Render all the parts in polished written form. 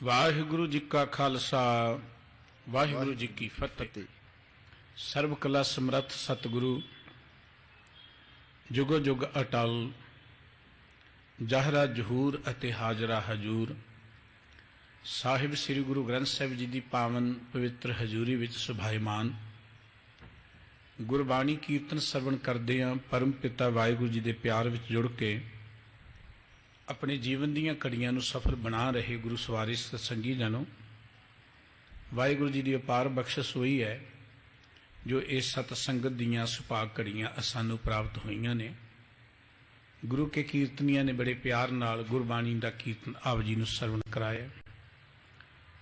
वाहिगुरु जी का खालसा वाहिगुरु जी की फतेह। सर्व कला समर्थ सतगुरु जुगो जुग अटल जाहरा जहूर अते हाजरा हजूर साहिब श्री गुरु ग्रंथ साहिब जी की पावन पवित्र हजूरी विच सुभाईमान गुरबाणी कीर्तन सरवण करदे हां। परम पिता वाहिगुरु जी के प्यार विच जुड़ के अपने जीवन दीयां घड़ियां नूं सफल बना रहे गुरु सवारी सत्संगी जनों, वाहिगुरु जी की अपार बख्शिश हुई है जो इस सतसंगत दीयां सुभाग घड़ियां सानूं प्राप्त हुईयां ने। गुरु के कीर्तनियां ने बड़े प्यार नाल गुरबाणी का कीर्तन आप जी नूं सरवण कराया।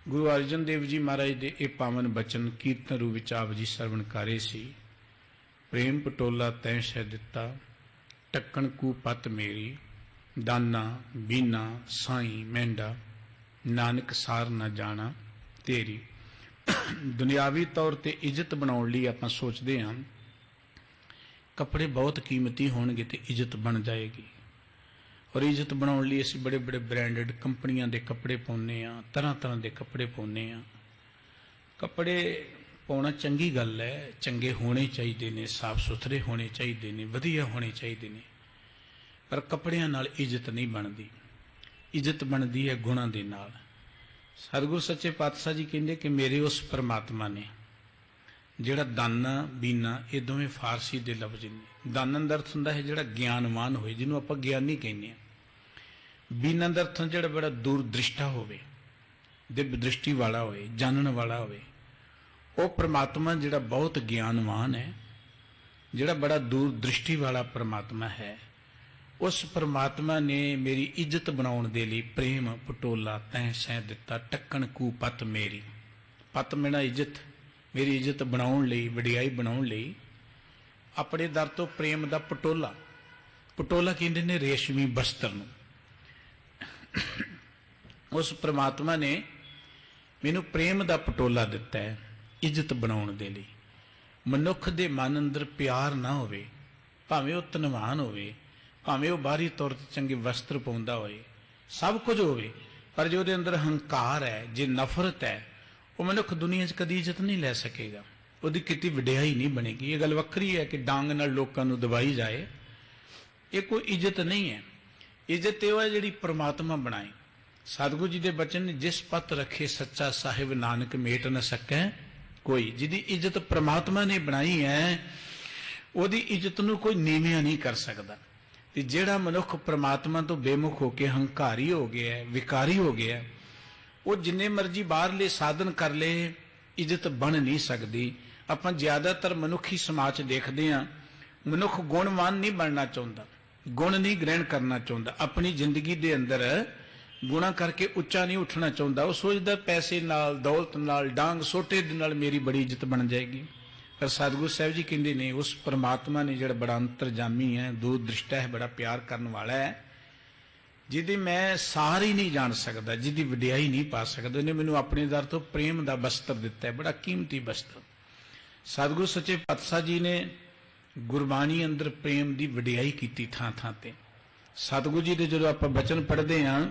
गुरु अर्जन देव जी महाराज के ये पावन बचन कीर्तन रूप विच आप जी सरवण करे सी। प्रेम पटोला तैं सह दिता टक्कण कू पत मेरी दाना बीना साई मेंढा नानक सार न जाना तेरी। दुनियावी तौर पर इज्जत बनाने लिए आप सोचते हैं कपड़े बहुत कीमती होणगे तो इज्जत बन जाएगी, और इज्जत बनाने लिए असीं बड़े बड़े ब्रांडेड कंपनियां दे कपड़े पाउने आ, तरह तरह के कपड़े पाउने आ। कपड़े पाउणा चंगी गल है, चंगे होने चाहिए ने, साफ सुथरे होने चाहिए ने, वधिया होने चाहिए ने, पर कपड़ियां नाल इज्जत नहीं बनती। इज्जत बनती है गुणां दे नाल। सतगुरु सच्चे पातशाह जी कहते कि मेरे उस परमात्मा ने जिहड़ा दाना बीना ये दोवें फारसी दे लफ्ज़ ने। दानन दा अर्थ हुंदा है जिहड़ा ज्ञानवान होए, जिन्हों आपां ज्ञानी कहने आ। बीना दा अर्थ जिहड़ा बड़ा दूरदृष्टा होवे, दिव्य दृष्टि वाला होए, जानन वाला होवे। वो परमात्मा जिहड़ा बहुत ज्ञानवान है, जिहड़ा बड़ा दूरदृष्टि वाला परमात्मा है, उस परमात्मा ने मेरी इज्जत बनाने दे लई प्रेम पटोला तैं सह दिता टक्कण कू पत मेरी। पत मेरा इज्जत, मेरी इज्जत बनाने लई, वडियाई बनाने लई अपने दर तो प्रेम दा पटोला, पटोला कहंदे ने रेशमी बस्तर नूं। उस परमात्मा ने मैनू प्रेम दा पटोला दिता है इज्जत बनाने दे लई। मनुख दे मन अंदर प्यार ना होवे, भावें वो धनवान होवे, भावें वो बाहरी तौर पर चंगे वस्त्र पाउंदा होए, सब कुछ होवे, पर जो उहदे अंदर हंकार है, जे नफरत है, वो मनुख दुनिया च कदी इज्जत नहीं लै सकेगा, उहदी किती वडियाई नहीं बनेगी। ये गल वक्री है कि डांग नाल लोकां नूं दबाई जाए, ये कोई इज्जत नहीं है। इज्जत ये है जिहड़ी परमात्मा बनाए। सतगुरु जी के बचन ने जिस पत रखे सच्चा साहिब नानक मेट न सकै कोई। जिहदी इज्जत परमात्मा ने बनाई है उहदी इज्जत नूं कोई नीवियां नहीं कर सकदा। ते जिहड़ा मनुख परमात्मा तो बेमुख होके हंकारी हो गया है, विकारी हो गया है, वो जिन्ने मर्जी बाहरले साधन कर ले इज्जत बन नहीं सकती। आपां ज्यादातर मनुखी समाज देखते हैं, मनुख गुणवान नहीं बनना चाहता, गुण नहीं ग्रहण करना चाहता, अपनी जिंदगी दे अंदर गुणा करके उच्चा नहीं उठना चाहता। वो सोचता पैसे नाल दौलत नाल डांग सोटे दे नाल मेरी बड़ी इज्जत बन जाएगी। पर सतगुरु साहब जी कहते ने उस परमात्मा ने जिहड़ा बड़ा अंतरजामी है, दूरदृष्टा है, बड़ा प्यार करने वाला है, जिहदी मैं सार ही नहीं जान सकता, जिहदी वडियाई नहीं पा सकता, उन्हें मैनू अपने दर तो प्रेम का वस्त्र दिता है, बड़ा कीमती वस्त्र। सतगुरु सच्चे पातशाह जी ने गुरबाणी अंदर प्रेम की वडियाई की थां थां ते। सतगुरु जी के जो आप बचन पढ़ते हैं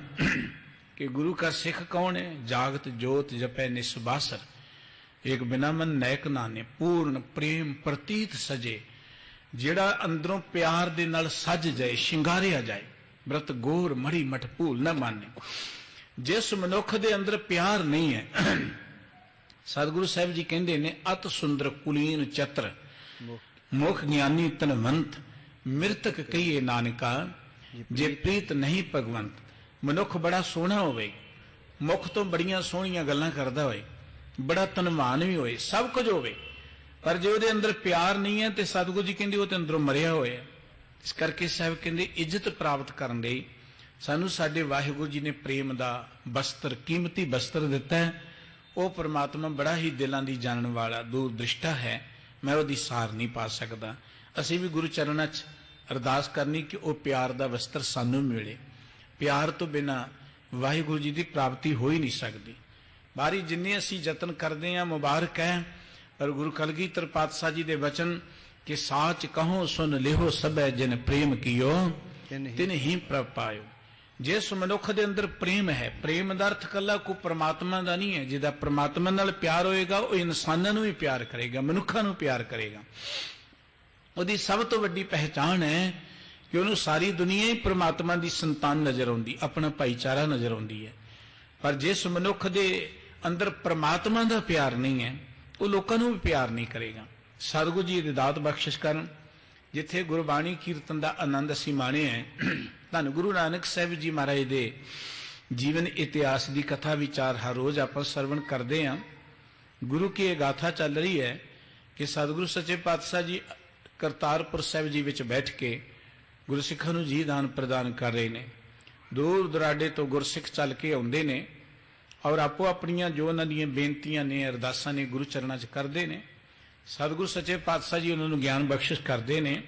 कि गुरु का सिख कौन है, जागत जोत जपै निस्बासर, एक बिना मन नैक नाने, पूर्ण प्रेम प्रतीत सजे। जिहड़ा अंदरों प्यार दे नाल सज जाए, शिंगारिया जाए, व्रत गोर मड़ी मठ भूल न माने। जिस मनुख दे अंदर प्यार नहीं है, सतगुरु साहब जी कहंदे ने अत सुंदर कुलीन चत्र मुख ज्ञानी तनवंत मृतक कहिए नानका जे प्रीत नहीं भगवंत। मनुख बड़ा सोहना होवे, मुख तो बड़ियां सोहणियां गल्लां करदा होए, बड़ा धनवान भी होए, सब कुछ होवे, पर जो उहदे अंदर प्यार नहीं है तो सतगुरु जी कहंदे वो ते अंदरों मरिया होया। इस करके साहब कहंदे इज्जत प्राप्त करन लई सानू साडे वाहिगुरु जी ने प्रेम दा वस्त्र, कीमती वस्त्र दिता है। वो परमात्मा बड़ा ही दिलां दी जानन वाला दूरदृष्टा है, मैं उहदी सार नहीं पा सकदा। असीं भी गुरु चरणां च अरदास करनी कि वो प्यार दा वस्त्र सानू मिले। प्यार तो बिना वाहिगुरु जी की प्राप्ति हो ही नहीं सकती। बारी जिन्ने असी यतन करते हैं मुबारक है, पर गुरु कलगीधर पातशाह जी के वचन कि साच कहो सुन लिहो सबे जिन प्रेम कियो तिन ही प्रभ पायो। ਜਿਸ ਮਨੁੱਖ ਦੇ ਅੰਦਰ ਪ੍ਰੇਮ ਹੈ, ਪ੍ਰੇਮ ਦਾ ਅਰਥ ਕੱਲਾ ਕੋ ਪ੍ਰਮਾਤਮਾ ਦਾ ਨਹੀਂ ਹੈ। ਜਿਹਦਾ ਪ੍ਰਮਾਤਮਾ ਨਾਲ ਪਿਆਰ ਹੋਏਗਾ ਉਹ ਇਨਸਾਨਾਂ ਨੂੰ ਵੀ ਪਿਆਰ ਕਰੇਗਾ, ਮਨੁੱਖਾਂ ਨੂੰ ਪਿਆਰ ਕਰੇਗਾ। ਉਹਦੀ ਸਭ ਤੋਂ ਵੱਡੀ ਪਹਿਚਾਣ ਹੈ ਕਿ ਉਹਨੂੰ ਸਾਰੀ ਦੁਨੀਆ ਹੀ ਪ੍ਰਮਾਤਮਾ ਦੀ ਸੰਤਾਨ ਨਜ਼ਰ ਆਉਂਦੀ, ਆਪਣਾ ਭਾਈਚਾਰਾ ਨਜ਼ਰ ਆਉਂਦੀ ਹੈ। ਪਰ ਜਿਸ ਮਨੁੱਖ ਦੇ ਅੰਦਰ ਪ੍ਰਮਾਤਮਾ ਦਾ ਪਿਆਰ ਨਹੀਂ ਹੈ ਉਹ ਲੋਕਾਂ ਨੂੰ ਵੀ ਪਿਆਰ ਨਹੀਂ ਕਰੇਗਾ। ਸਤਿਗੁਰੂ ਜੀ ਦੀ ਦਾਤ ਬਖਸ਼ਿਸ਼ ਕਰਨ, ਜਿੱਥੇ ਗੁਰਬਾਣੀ ਕੀਰਤਨ ਦਾ ਆਨੰਦ ਅਸੀਂ ਮਾਣਿਆ ਹੈ। ਧੰਨ ਗੁਰੂ ਨਾਨਕ ਸਾਹਿਬ ਜੀ ਮਹਾਰਾਜ ਦੇ ਜੀਵਨ ਇਤਿਹਾਸ ਦੀ ਕਥਾ ਵਿਚਾਰ ਹਰ ਰੋਜ਼ ਆਪਾਂ ਸਰਵਣ ਕਰਦੇ ਹਾਂ। ਗੁਰੂ ਕੀ ਇਹ ਗਾਥਾ ਚੱਲ ਰਹੀ ਹੈ ਕਿ ਸਤਿਗੁਰੂ ਸੱਚੇ ਪਾਤਸ਼ਾਹ ਜੀ ਕਰਤਾਰਪੁਰ ਸਾਹਿਬ ਜੀ ਵਿੱਚ ਬੈਠ ਕੇ ਗੁਰਸਿੱਖਾਂ ਨੂੰ ਜੀ ਦਾਨ ਪ੍ਰਦਾਨ ਕਰ ਰਹੇ ਨੇ। ਦੂਰ ਦੁਰਾਡੇ ਤੋਂ ਗੁਰਸਿੱਖ ਚੱਲ ਕੇ ਆਉਂਦੇ ਨੇ ਔਰ ਆਪੋ ਆਪਣੀਆਂ ਜੋ ਉਹਨਾਂ ਦੀਆਂ ਬੇਨਤੀਆਂ ਨੇ, ਅਰਦਾਸਾਂ ਨੇ ਗੁਰੂ ਚਰਨਾਂ 'ਚ ਕਰਦੇ ਨੇ। ਸਤਿਗੁਰੂ ਸੱਚੇ ਪਾਤਸ਼ਾਹ ਜੀ ਉਹਨਾਂ ਨੂੰ ਗਿਆਨ ਬਖਸ਼ਿਸ਼ ਕਰਦੇ ਨੇ।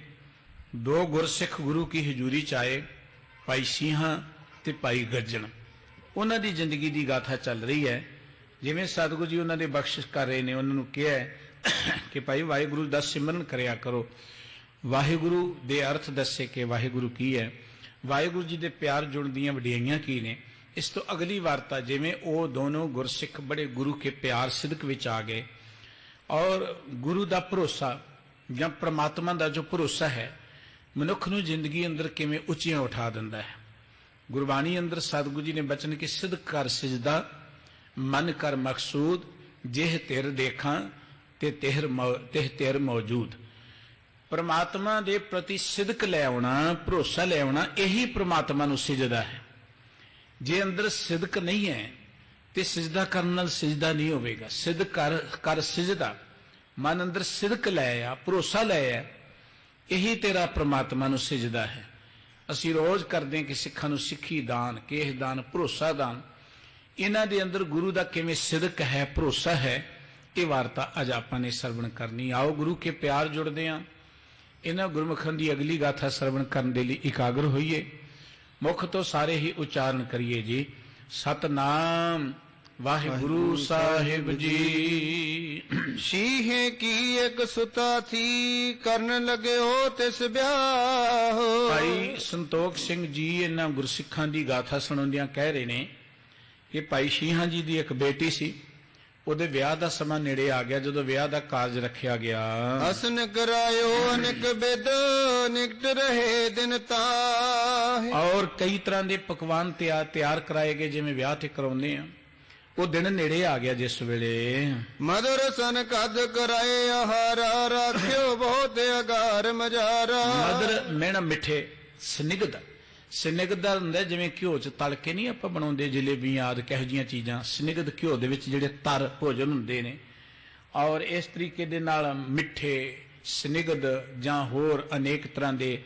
ਦੋ ਗੁਰਸਿੱਖ ਗੁਰੂ ਕੀ ਹਜ਼ੂਰੀ 'ਚ ਆਏ, ਭਾਈ ਸਿੰਘਾਂ ਤੇ ਭਾਈ ਗੱਜਣ। ਉਹਨਾਂ ਦੀ ਜ਼ਿੰਦਗੀ ਦੀ ਗਾਥਾ ਚੱਲ ਰਹੀ ਹੈ। ਜਿਵੇਂ ਸਤਿਗੁਰੂ ਜੀ ਉਹਨਾਂ ਦੇ ਬਖਸ਼ਿਸ਼ ਕਰ ਰਹੇ ਨੇ, ਉਹਨਾਂ ਨੂੰ ਕਿਹਾ ਕਿ ਭਾਈ ਵਾਹਿਗੁਰੂ ਦਾ ਸਿਮਰਨ ਕਰਿਆ ਕਰੋ। ਵਾਹਿਗੁਰੂ ਦੇ ਅਰਥ ਦੱਸੇ ਕਿ ਵਾਹਿਗੁਰੂ ਕੀ ਹੈ, ਵਾਹਿਗੁਰੂ ਜੀ ਦੇ ਪਿਆਰ ਜੁੜਨ ਦੀਆਂ ਵਡਿਆਈਆਂ ਕੀ ਨੇ। ਇਸ ਤੋਂ ਅਗਲੀ ਵਾਰਤਾ, ਜਿਵੇਂ ਉਹ ਦੋਨੋਂ ਗੁਰਸਿੱਖ ਬੜੇ ਗੁਰੂ ਕੇ ਪਿਆਰ ਸਿਦਕ ਵਿੱਚ ਆ ਗਏ ਔਰ ਗੁਰੂ ਦਾ ਭਰੋਸਾ ਜਾਂ ਪ੍ਰਮਾਤਮਾ ਦਾ ਜੋ ਭਰੋਸਾ ਹੈ ਮਨੁੱਖ ਨੂੰ ਜ਼ਿੰਦਗੀ ਅੰਦਰ ਕਿਵੇਂ ਉੱਚੀਆਂ ਉਠਾ ਦਿੰਦਾ ਹੈ। ਗੁਰਬਾਣੀ ਅੰਦਰ ਸਤਿਗੁਰੂ ਜੀ ਨੇ ਬਚਨ ਕਿ ਸਿਦਕ ਕਰ ਸਿਜਦਾ, ਮਨ ਕਰ ਮਕਸੂਦ, ਜਿਹ ਤਿਰ ਦੇਖਾਂ ਤੇ ਤਿਹ ਤਿਰ ਮੌਜੂਦ। ਪ੍ਰਮਾਤਮਾ ਦੇ ਪ੍ਰਤੀ ਸਿਦਕ ਲੈ ਆਉਣਾ, ਭਰੋਸਾ ਲੈ ਆਉਣਾ, ਇਹੀ ਪ੍ਰਮਾਤਮਾ ਨੂੰ ਸਿਜਦਾ ਹੈ। ਜੇ ਅੰਦਰ ਸਿਦਕ ਨਹੀਂ ਹੈ ਤੇ ਸਿਜਦਾ ਕਰਨ ਨਾਲ ਸਿਜਦਾ ਨਹੀਂ ਹੋਵੇਗਾ। ਸਿਦਕ ਕਰ ਸਿਜਦਾ, ਮਨ ਅੰਦਰ ਸਿਦਕ ਲੈ ਆ, ਭਰੋਸਾ ਲੈ ਆ, ਇਹੀ ਤੇਰਾ ਪ੍ਰਮਾਤਮਾ ਨੂੰ ਸਿਜਦਾ ਹੈ। ਅਸੀਂ ਰੋਜ਼ ਕਰਦੇ ਹਾਂ ਕਿ ਸਿੱਖਾਂ ਨੂੰ ਸਿੱਖੀ ਦਾਨ, ਕੇਸ ਦਾਨ, ਭਰੋਸਾ ਦਾਨ। ਇਹਨਾਂ ਦੇ ਅੰਦਰ ਗੁਰੂ ਦਾ ਕਿਵੇਂ ਸਿਦਕ ਹੈ, ਭਰੋਸਾ ਹੈ, ਇਹ ਵਾਰਤਾ ਅੱਜ ਆਪਾਂ ਨੇ ਸਰਵਣ ਕਰਨੀ। ਆਓ ਗੁਰੂ ਕੇ ਪਿਆਰ ਜੁੜਦੇ ਹਾਂ। ਇਹਨਾਂ ਗੁਰਮੁਖਾਂ ਦੀ ਅਗਲੀ ਗਾਥਾ ਸਰਵਣ ਕਰਨ ਦੇ ਲਈ ਇਕਾਗਰ ਹੋਈਏ। ਮੁਖ ਤੋਂ ਸਾਰੇ ਹੀ ਉਚਾਰਨ ਕਰੀਏ ਜੀ। ਸਤਨਾਮ ਵਾਹਿਗੁਰੂ ਸਾਹਿਬ ਜੀ। ਸ਼ੀਹੇ ਕੀ ਇੱਕ ਸੁਤਾ ਥੀ, ਕਰਨ ਲੱਗਿਓ ਤਿਸ ਵਿਆਹ। ਭਾਈ ਸੰਤੋਖ ਸਿੰਘ ਜੀ ਇਹਨਾਂ ਗੁਰਸਿੱਖਾਂ ਦੀ ਗਾਥਾ ਸੁਣਾਉਂਦਿਆਂ ਕਹਿ ਰਹੇ ਨੇ ਕਿ ਭਾਈ ਸ਼ੀਹਾਂ ਜੀ ਦੀ ਇੱਕ ਬੇਟੀ ਸੀ, ਉਹਦੇ ਵਿਆਹ ਦਾ ਸਮਾਂ ਨੇੜੇ ਆ ਗਿਆ। ਜਦੋਂ ਵਿਆਹ ਦਾ ਕਾਰਜ ਰੱਖਿਆ ਗਿਆ, ਅਸਨ ਕਰਾਇਓ ਅਨੇਕ ਬਿਦ, ਨਿਕਟ ਰਹੇ ਦਿਨ ਤਾਹੇ। ਔਰ ਕਈ ਤਰ੍ਹਾਂ ਦੇ ਪਕਵਾਨ ਤਿਆਰ ਕਰਾਏ ਗਏ, ਜਿਵੇਂ ਵਿਆਹ ਤੇ ਕਰਾਉਂਦੇ ਆ। ਉਹ ਦਿਨ ਨੇੜੇ ਆ ਗਿਆ ਜਿਸ ਵੇਲੇ ਮਦਰ ਸਨ ਕਦ ਕਰਾਏ ਆਹਾਰਾ, ਰਾਖਿਓ ਬਹੁਤ ਅਗਾਰ ਮਜਾਰਾ। ਮਦਰ ਮੈਣਾ ਮਿੱਠੇ, ਸਨਿਗਧ ਦਾ ਹੁੰਦਾ ਜਿਵੇਂ ਘਿਓ 'ਚ ਤਲ ਕੇ ਨਹੀਂ ਆਪਾਂ ਬਣਾਉਂਦੇ ਜਲੇਬੀਆਂ ਆਦਿ, ਕਿਹੋ ਜਿਹੀਆਂ ਚੀਜ਼ਾਂ ਸਨਿਗਧ ਘਿਓ ਦੇ ਵਿੱਚ ਜਿਹੜੇ ਤਰ ਭੋਜਨ ਹੁੰਦੇ ਨੇ। ਔਰ ਇਸ ਤਰੀਕੇ ਦੇ ਨਾਲ ਮਿੱਠੇ, ਸਨਿਗਧ ਜਾਂ ਹੋਰ ਅਨੇਕ ਤਰ੍ਹਾਂ ਦੇ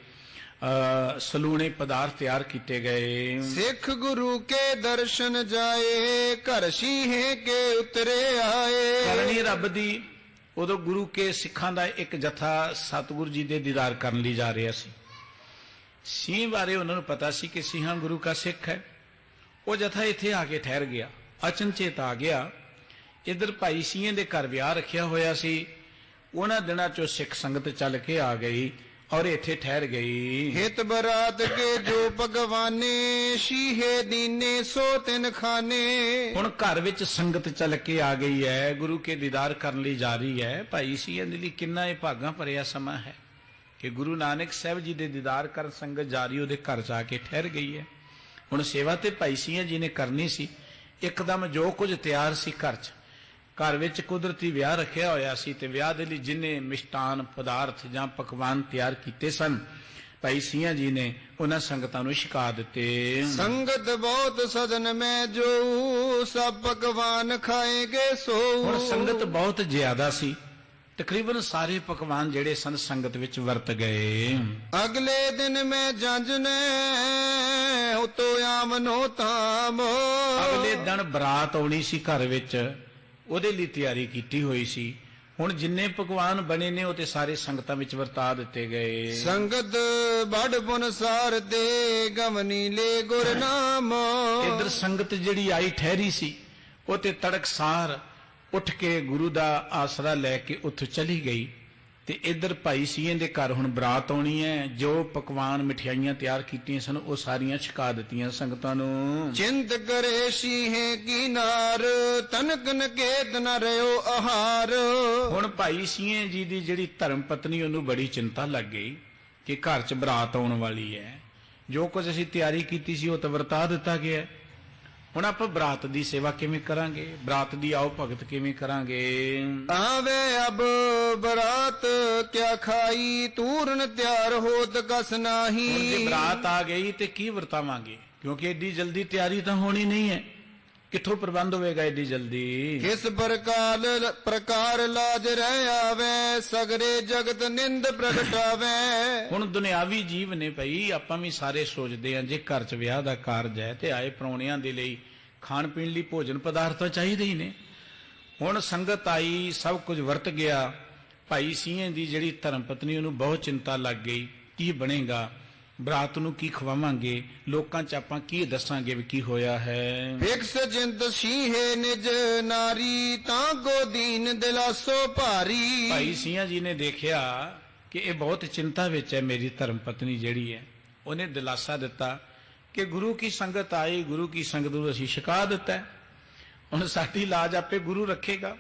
ਸਲੂਣੇ ਪਦਾਰਥ ਤਿਆਰ ਕੀਤੇ ਗਏ। ਸਿੱਖ ਗੁਰੂ ਕੇ ਦਰਸ਼ਨ ਜਾਏ, ਘਰ ਸ਼ੀਹੇ ਕੇ ਉਤਰੇ ਆਏ। ਕਰਨੀ ਰੱਬ ਦੀ। ਉਦੋਂ ਗੁਰੂ ਕੇ ਸਿੱਖਾਂ ਦਾ ਇੱਕ ਜਥਾ ਸਤਿਗੁਰੂ ਜੀ ਦੇ ਦੀਦਾਰ ਕਰਨ ਲਈ ਜਾ ਰਿਹਾ ਸੀ। ਸਿੰਘ ਬਾਰੇ ਉਹਨਾਂ ਨੂੰ ਪਤਾ ਸੀ ਕਿ ਸਿੰਘਾਂ ਗੁਰੂ ਕਾ ਸਿੱਖ ਹੈ। ਉਹ ਜਥਾ ਇੱਥੇ ਆ ਕੇ ਠਹਿਰ ਗਿਆ, ਅਚਨਚੇਤ ਆ ਗਿਆ। ਇੱਧਰ ਭਾਈ ਸਿੰਘਾਂ ਦੇ ਘਰ ਵਿਆਹ ਰੱਖਿਆ ਹੋਇਆ ਸੀ। ਉਹਨਾਂ ਦਿਨਾਂ 'ਚੋਂ ਸਿੱਖ ਸੰਗਤ ਚੱਲ ਕੇ ਆ ਗਈ ਔਰ ਇੱਥੇ ਠਹਿਰ ਗਈ। ਹਿਤ ਬਰਾਤ ਕੇ ਜੋ ਭਗਵਾਨੇ, ਸ਼ੀਹੇ ਦੀਨੇ ਸੋ ਤਿਨ ਖਾਨੇ। ਹੁਣ ਘਰ ਵਿੱਚ ਸੰਗਤ ਚੱਲ ਕੇ ਆ ਗਈ ਹੈ, ਗੁਰੂ ਕੇ ਦੀਦਾਰ ਕਰਨ ਲਈ ਜਾ ਰਹੀ ਹੈ। ਭਾਈ ਸਿੰਘਾਂ ਦੇ ਲਈ ਕਿੰਨਾ ਇਹ ਭਾਗਾਂ ਭਰਿਆ ਸਮਾਂ ਹੈ ਕਿ ਗੁਰੂ ਨਾਨਕ ਸਾਹਿਬ ਜੀ ਦੇ ਦੀਦਾਰ ਕਰਨ ਸੰਗਤ ਜਾ ਰਹੀ, ਉਹਦੇ ਘਰ ਜਾ ਕੇ ਠਹਿਰ ਗਈ ਹੈ। ਹੁਣ ਸੇਵਾ ਤੇ ਭਾਈ ਸਿੰਘਾਂ ਜੀ ਨੇ ਕਰਨੀ ਸੀ। ਇੱਕਦਮ ਜੋ ਕੁਝ ਤਿਆਰ ਸੀ ਘਰ ਵਿੱਚ ਕੁਦਰਤੀ ਵਿਆਹ ਰੱਖਿਆ ਹੋਇਆ ਸੀ ਤੇ ਵਿਆਹ ਦੇ ਲਈ ਜਿੰਨੇ ਮਿਸ਼ਟਾਨ ਪਦਾਰਥ ਜਾਂ ਪਕਵਾਨ ਤਿਆਰ ਕੀਤੇ ਸਨ, ਭਾਈ ਸਿੰਘਾਂ ਜੀ ਨੇ ਉਹਨਾਂ ਸੰਗਤਾਂ ਨੂੰ ਛਕਾ ਦਿੱਤੇ। ਸੰਗਤ ਬਹੁਤ ਸਦਨ ਮੈਂ ਜੋ, ਸਭ ਪਕਵਾਨ ਖਾਏਗੇ ਸੋ। ਹੁਣ ਸੰਗਤ ਬਹੁਤ ਜ਼ਿਆਦਾ ਸੀ, ਤਕਰੀਬਨ ਸਾਰੇ ਪਕਵਾਨ ਜਿਹੜੇ ਸਨ ਸੰਗਤ ਵਿੱਚ ਵਰਤ ਗਏ। ਅਗਲੇ ਦਿਨ ਮੈਂ ਜੰਜ ਨੇ ਉਤੋਂ ਆਮਨੋ ਤਾਮ। ਅਗਲੇ ਦਿਨ ਬਰਾਤ ਆਉਣੀ ਸੀ ਘਰ ਵਿੱਚ, ਉਹਦੇ ਲਈ ਤਿਆਰੀ ਕੀਤੀ ਹੋਈ ਸੀ। ਹੁਣ ਜਿੰਨੇ ਪਕਵਾਨ ਬਣੇ ਨੇ ਉਹ ਤੇ ਸਾਰੇ ਸੰਗਤਾਂ ਵਿੱਚ ਵਰਤਾ ਦਿੱਤੇ ਗਏ। ਸੰਗਤ ਬੜ ਪੁਨ ਸਾਰ ਦੇ, ਗਵਨੀ ਲੈ ਗੁਰ ਨਾਮ। ਇੱਧਰ ਸੰਗਤ ਜਿਹੜੀ ਆਈ ਠਹਿਰੀ ਸੀ, ਉਹ ਤੇ ਤੜਕਸਾਰ ਉੱਠ ਕੇ ਗੁਰੂ ਦਾ ਆਸਰਾ ਲੈ ਕੇ ਉੱਥੋਂ ਚਲੀ ਗਈ ਤੇ ਇੱਧਰ ਭਾਈ ਸੀਏ ਦੇ ਘਰ ਹੁਣ ਬਰਾਤ ਆਉਣੀ ਹੈ। ਜੋ ਪਕਵਾਨ ਮਠਿਆਈਆਂ ਤਿਆਰ ਕੀਤੀਆਂ ਸਨ ਉਹ ਸਾਰੀਆਂ ਛਕਾ ਦਿੱਤੀਆਂ ਸੰਗਤਾਂ ਨੂੰ। ਚਿੰਤ ਕਰੇ ਸੀਹੇ ਕੀ ਨਾਰ ਤਨਕ ਨਕੇਤ ਨ ਰਿਓ ਆਹਾਰ। ਹੁਣ ਭਾਈ ਸੀਏ ਜੀ ਦੀ ਜਿਹੜੀ ਧਰਮ ਪਤਨੀ ਉਹਨੂੰ ਬੜੀ ਚਿੰਤਾ ਲੱਗ ਗਈ ਕਿ ਘਰ 'ਚ ਬਰਾਤ ਆਉਣ ਵਾਲੀ ਹੈ। ਜੋ ਕੁਝ ਅਸੀਂ ਤਿਆਰੀ ਕੀਤੀ ਸੀ ਉਹ ਤਾਂ ਵਰਤਾ ਦਿੱਤਾ ਗਿਆ। ਹੁਣ ਆਪਾਂ ਬਰਾਤ ਦੀ ਸੇਵਾ ਕਿਵੇਂ ਕਰਾਂਗੇ, ਬਰਾਤ ਦੀ ਆਓ ਭਗਤ ਕਿਵੇਂ ਕਰਾਂਗੇ। ਆਵੇ ਅਬ ਬਰਾਤ ਕਿਆ ਖਾਈ ਤੂਰਨ ਤਿਆਰ ਹੋਤ ਕਸ ਹੁਣ ਜੇ ਨਾਹੀ। ਬਰਾਤ ਆ ਗਈ ਤੇ ਕੀ ਵਰਤਾਵਾਂਗੇ, ਕਿਉਂਕਿ ਏਡੀ ਜਲਦੀ ਤਿਆਰੀ ਤਾਂ ਹੋਣੀ ਨਹੀਂ ਹੈ। ਕਿੱਥੋਂ ਪ੍ਰਬੰਧ ਹੋਵੇਗਾ ਏਡੀ ਜਲਦੀ। ਕਿਸ ਪ੍ਰਕਾਰ ਲਾਜ ਰਹਿ ਆਵੇ ਸਗਰੇ ਜਗਤ ਨਿੰਦ ਪ੍ਰਗਟਾਵੇ। ਹੁਣ ਦੁਨਿਆਵੀ ਜੀਵ ਨੇ ਭਈ, ਆਪਾਂ ਵੀ ਸਾਰੇ ਸੋਚਦੇ ਹਾਂ ਜੇ ਘਰ 'ਚ ਵਿਆਹ ਦਾ ਕਾਰਜ ਹੈ ਤੇ ਆਏ ਪ੍ਰਾਹੁਣਿਆਂ ਦੇ ਲਈ ਖਾਣ ਪੀਣ ਲਈ ਭੋਜਨ ਪਦਾਰਥ ਤਾਂ ਚਾਹੀਦੇ ਹੀ ਨੇ। ਹੁਣ ਸੰਗਤ ਆਈ, ਸਭ ਕੁਝ ਵਰਤ ਗਿਆ। ਭਾਈ ਸੀਏ ਦੀ ਜਿਹੜੀ ਧਰਮ ਪਤਨੀ ਉਹਨੂੰ ਬਹੁਤ ਚਿੰਤਾ ਲੱਗ ਗਈ, ਕੀ ਬਣੇਗਾ, ਬਰਾਤ ਨੂੰ ਕੀ ਖਵਾਵਾਂਗੇ, ਲੋਕਾਂ 'ਚ ਆਪਾਂ ਕੀ ਦੱਸਾਂਗੇ ਵੀ ਕੀ ਹੋਇਆ ਹੈ। ਵਿਕਸ ਜਿੰਦ ਸੀਹੇ ਨਿਜ ਨਾਰੀ ਤਾਂ ਕੋ ਦੀਨ ਦਿਲਾਸੋ ਭਾਰੀ। ਭਾਈ ਸੀਆਂ ਜੀ ਨੇ ਦੇਖਿਆ ਕਿ ਇਹ ਬਹੁਤ ਚਿੰਤਾ ਵਿੱਚ ਹੈ ਮੇਰੀ ਧਰਮ ਪਤਨੀ ਜਿਹੜੀ ਹੈ। ਉਹਨੇ ਦਿਲਾਸਾ ਦਿੱਤਾ ਕਿ ਗੁਰੂ ਕੀ ਸੰਗਤ ਆਈ, ਗੁਰੂ ਕੀ ਸੰਗਤ ਨੂੰ ਅਸੀਂ ਛਕਾ ਦਿੱਤਾ ਹੈ। ਹੁਣ ਸਾਡੀ ਲਾਜ ਆਪੇ ਗੁਰੂ ਰੱਖੇਗਾ।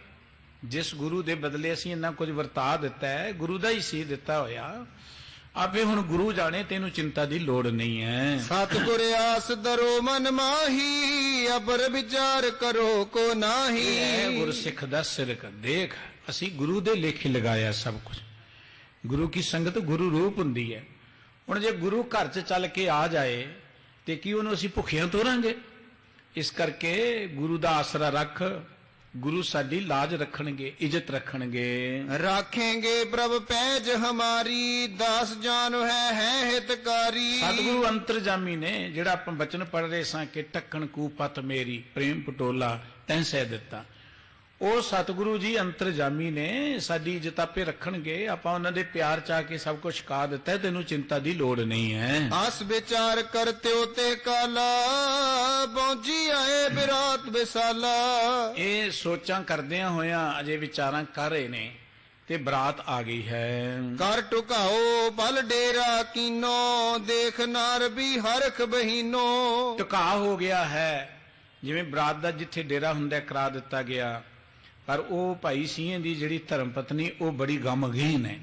ਜਿਸ ਗੁਰੂ ਦੇ ਬਦਲੇ ਅਸੀਂ ਇੰਨਾ ਕੁਝ ਵਰਤਾ ਦਿੱਤਾ ਹੈ, ਗੁਰੂ ਦਾ ਹੀ ਸੀ ਦਿੱਤਾ ਹੋਇਆ, ਆਪੇ ਹੁਣ ਗੁਰੂ ਜਾਣੇ, ਤੈਨੂੰ ਚਿੰਤਾ ਦੀ ਲੋੜ ਨਹੀਂ ਹੈ। ਸਤਿਗੁਰ ਆਸ ਦਰੋ ਮਨ ਮਾਹੀ ਅਬਰ ਵਿਚਾਰ ਕਰੋ ਕੋ ਨਾਹੀ। ਇਹ ਗੁਰਸਿੱਖ ਦਾ ਸਿਰਕ ਦੇਖ, ਅਸੀਂ ਗੁਰੂ ਦੇ ਲੇਖੇ ਲਗਾਇਆ ਸਭ ਕੁਝ। ਗੁਰੂ ਕੀ ਸੰਗਤ ਗੁਰੂ ਰੂਪ ਹੁੰਦੀ ਹੈ। ਹੁਣ ਜੇ ਗੁਰੂ ਘਰ 'ਚ ਚੱਲ ਕੇ ਆ ਜਾਏ ਤੇ ਕੀ ਉਹਨੂੰ ਅਸੀਂ ਭੁੱਖਿਆਂ ਤੋਰਾਂਗੇ। ਇਸ ਕਰਕੇ ਗੁਰੂ ਦਾ ਆਸਰਾ ਰੱਖ, ਗੁਰੂ ਸਾਡੀ ਲਾਜ ਰੱਖਣਗੇ, ਇੱਜ਼ਤ ਰੱਖਣਗੇ। ਰਾਖेंगे ਪ੍ਰਭ ਪੈਜ ਹਮਾਰੀ ਦਾਸ ਜਾਨ ਹੈ ਹਿਤਕਾਰੀ। ਸਤਿਗੁਰੂ ਅੰਤਰਜਾਮੀ ਨੇ, ਜਿਹੜਾ ਆਪਾਂ ਬਚਨ ਪੜ੍ਹ ਰਹੇ ਸਾਂ ਕਿ ਢੱਕਣ ਕੂ ਪਤ ਮੇਰੀ ਪ੍ਰੇਮ ਪਟੋਲਾ ਤੈਂ ਸਹਿ ਦਿੱਤਾ, ਉਹ ਸਤਿਗੁਰੂ ਜੀ ਅੰਤਰਜਾਮੀ ਨੇ ਸਾਡੀ ਇੱਜ਼ਤ ਆਪੇ ਰੱਖਣਗੇ। ਆਪਾਂ ਉਹਨਾਂ ਦੇ ਪਿਆਰ 'ਚ ਆ ਕੇ ਸਭ ਕੁਝ ਛਕਾ ਦਿੱਤਾ, ਤੈਨੂੰ ਚਿੰਤਾ ਦੀ ਲੋੜ ਨਹੀਂ ਹੈ। ਆਸ ਵਿਚਾਰ ਕਰਤਿਓ ਤੇ ਕਾਲਾ ਪਹੁੰਚੀ ਆਏ ਬਿਰਾਤ ਵਿਸਾਲਾ। ਇਹ ਸੋਚਾਂ ਕਰਦਿਆਂ ਹੋਇਆਂ ਅਜੇ ਵਿਚਾਰਾਂ ਕਰ ਰਹੇ ਨੇ ਤੇ ਬਰਾਤ ਆ ਗਈ ਹੈ। ਕਰ ਟੁਕਾਓ ਪਲ ਡੇਰਾ ਕੀਨੋ ਦੇਖ ਨਾਰ ਵੀ ਹਰਖ ਬਹੀਨੋ। ਟੁਕਾ ਹੋ ਗਿਆ ਹੈ, ਜਿਵੇਂ ਬਰਾਤ ਦਾ ਜਿੱਥੇ ਡੇਰਾ ਹੁੰਦਾ ਕਰਾ ਦਿੱਤਾ ਗਿਆ। ਪਰ ਉਹ ਭਾਈ ਸੀਏ ਦੀ ਜਿਹੜੀ ਧਰਮ ਪਤਨੀ ਉਹ ਬੜੀ ਗਮਗੀਨ ਹੈ।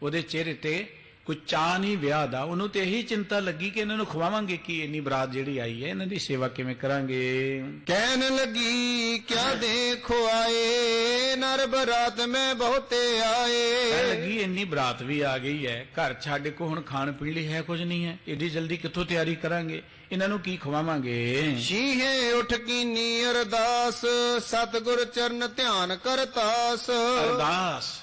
ਉਹਦੇ ਚਿਹਰੇ ਤੇ ਕੋਈ ਚਾਹ ਨਹੀਂ ਵਿਆਹ ਦਾ। ਉਹਨੂੰ ਤੇ ਇਹੀ ਚਿੰਤਾ ਲੱਗੀ ਕਿ ਇਹਨਾਂ ਨੂੰ ਖਵਾਵਾਂਗੇ ਕੀ, ਇੰਨੀ ਬਰਾਤ ਜਿਹੜੀ ਆਈ ਹੈ ਇਹਨਾਂ ਦੀ ਸੇਵਾ ਕਿਵੇਂ ਕਰਾਂਗੇ। ਕਹਿਣ ਲੱਗੀ ਕਿਆ ਦੇਖੋ ਆਏ ਨਰ ਬਰਾਤ ਮੈਂ ਬਹੁਤੇ ਕਹਿਣ ਆਏ। ਲੱਗੀ ਇੰਨੀ ਬਰਾਤ ਵੀ ਆ ਗਈ ਹੈ, ਘਰ ਛੱਡ ਕੇ ਹੁਣ ਖਾਣ ਪੀਣ ਲਈ ਹੈ ਕੁਝ ਨਹੀਂ ਹੈ, ਏਡੀ ਜਲਦੀ ਕਿੱਥੋਂ ਤਿਆਰੀ ਕਰਾਂਗੇ, ਇਹਨਾਂ ਨੂੰ ਕੀ ਖਵਾਵਾਂਗੇ। ਸ਼ੀਹੇ ਉਠ ਕੀਨੀ ਅਰਦਾਸ ਸਤਿਗੁਰ ਚਰਨ ਧਿਆਨ ਕਰਤਾਸ। ਅਰਦਾਸ,